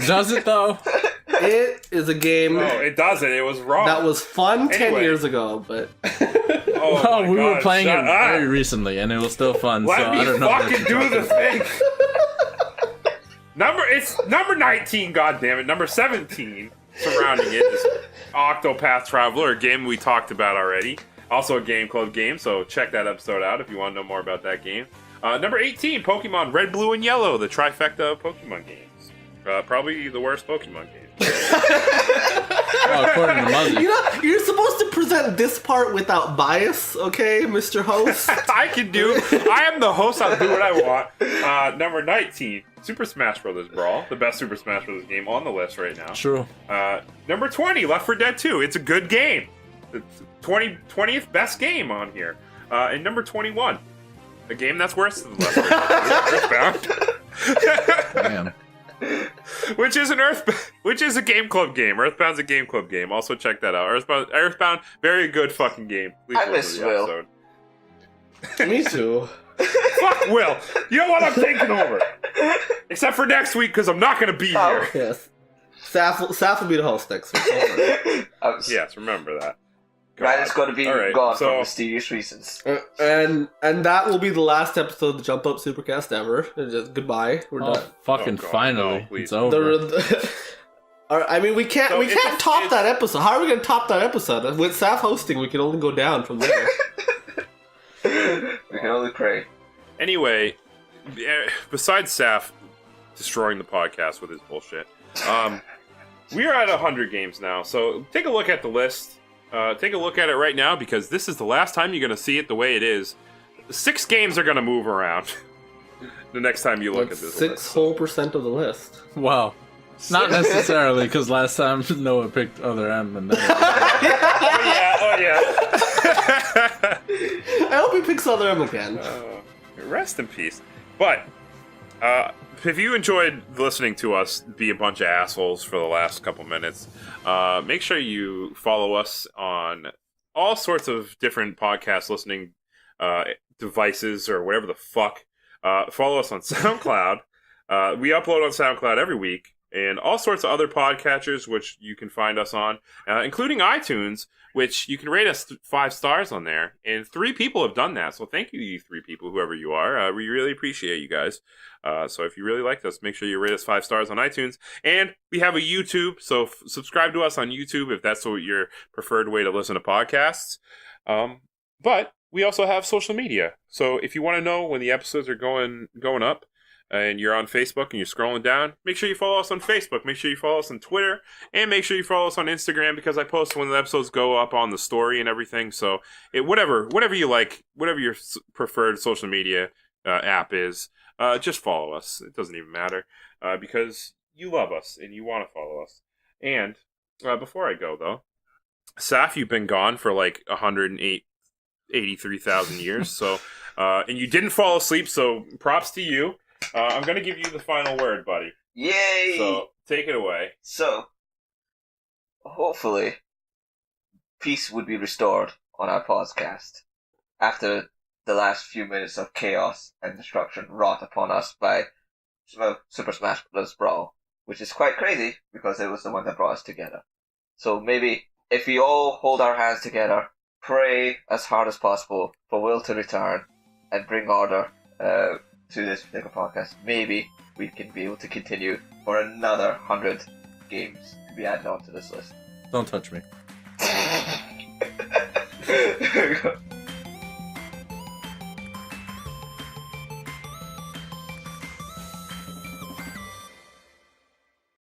Does it though? It is a game No, it doesn't. It was wrong. that was fun 10 Anyway. years ago, but Oh Well, my we were God, playing it shut up. very recently, and it was still fun. Let so me I don't know. fucking do the thing. It's number 19, goddammit. Number 17 surrounding it is Octopath Traveler, a game we talked about already. Also a Game Club game, so check that episode out if you want to know more about that game. Number 18, Pokemon Red, Blue, and Yellow, the trifecta of Pokemon games. Probably the worst Pokemon game. Well, according to Muzzy. you know you're supposed to present this part without bias, okay, Mr. Host? I am the host, I'll do what I want. Number 19, Super Smash Bros. Brawl, the best Super Smash Bros. Game on the list right now. True. Number 20, Left 4 Dead 2. It's a good game. It's 20th best game on here. And number 21, a game that's worse than Left 4 Dead 2, Earthbound. Damn. which is a Game Club game. Earthbound's a Game Club game. Also check that out. Earthbound, very good fucking game. Please I listen miss to the Will. episode. Me too. Fuck Will. You know what? I'm taking over. Except for next week, because I'm not going to be here. Yes. Saf will be the host next week. Yes, remember that. Brad is going to be gone for mysterious reasons. And that will be the last episode of the Jump Up Supercast ever. Just goodbye. We're done. Fucking God, finally. no, please. It's over. I mean, we can't top that episode. How are we going to top that episode? With Saf hosting, we can only go down from there. We can only pray. Anyway, besides Saf destroying the podcast with his bullshit, we are at 100 games now. So take a look at the list. Take a look at it right now, because this is the last time you're going to see it the way it is. 6 games are going to move around the next time you look at this 6 whole percent of the list. Wow. Not necessarily, because last time Noah picked other M and then. Oh yeah. I hope he picks other M again. Rest in peace. But if you enjoyed listening to us be a bunch of assholes for the last couple minutes, make sure you follow us on all sorts of different podcast listening devices or whatever the fuck. Follow us on SoundCloud. We upload on SoundCloud every week, and all sorts of other podcatchers which you can find us on, including iTunes, which you can rate us 5 stars on there. And 3 people have done that, so thank you 3 people, whoever you are. We really appreciate you guys. So if you really liked us, make sure you rate us 5 stars on iTunes. And we have a YouTube, so subscribe to us on YouTube if that's your preferred way to listen to podcasts. But we also have social media, so if you want to know when the episodes are going up, and you're on Facebook and you're scrolling down, make sure you follow us on Facebook, make sure you follow us on Twitter, and make sure you follow us on Instagram, because I post when the episodes go up on the story and everything. So whatever you like, whatever your preferred social media app is, just follow us. It doesn't even matter, because you love us and you want to follow us. And before I go though, Saf, you've been gone for like 183,000 years. So, and you didn't fall asleep. So, props to you. I'm gonna give you the final word, buddy. Yay! So, take it away. So, hopefully, peace would be restored on our podcast after the last few minutes of chaos and destruction wrought upon us by Super Smash Bros. Brawl, which is quite crazy because it was the one that brought us together. So maybe if we all hold our hands together, pray as hard as possible for Will to return and bring order to this particular podcast, maybe we can be able to continue for another 100 games to be added onto this list. Don't touch me.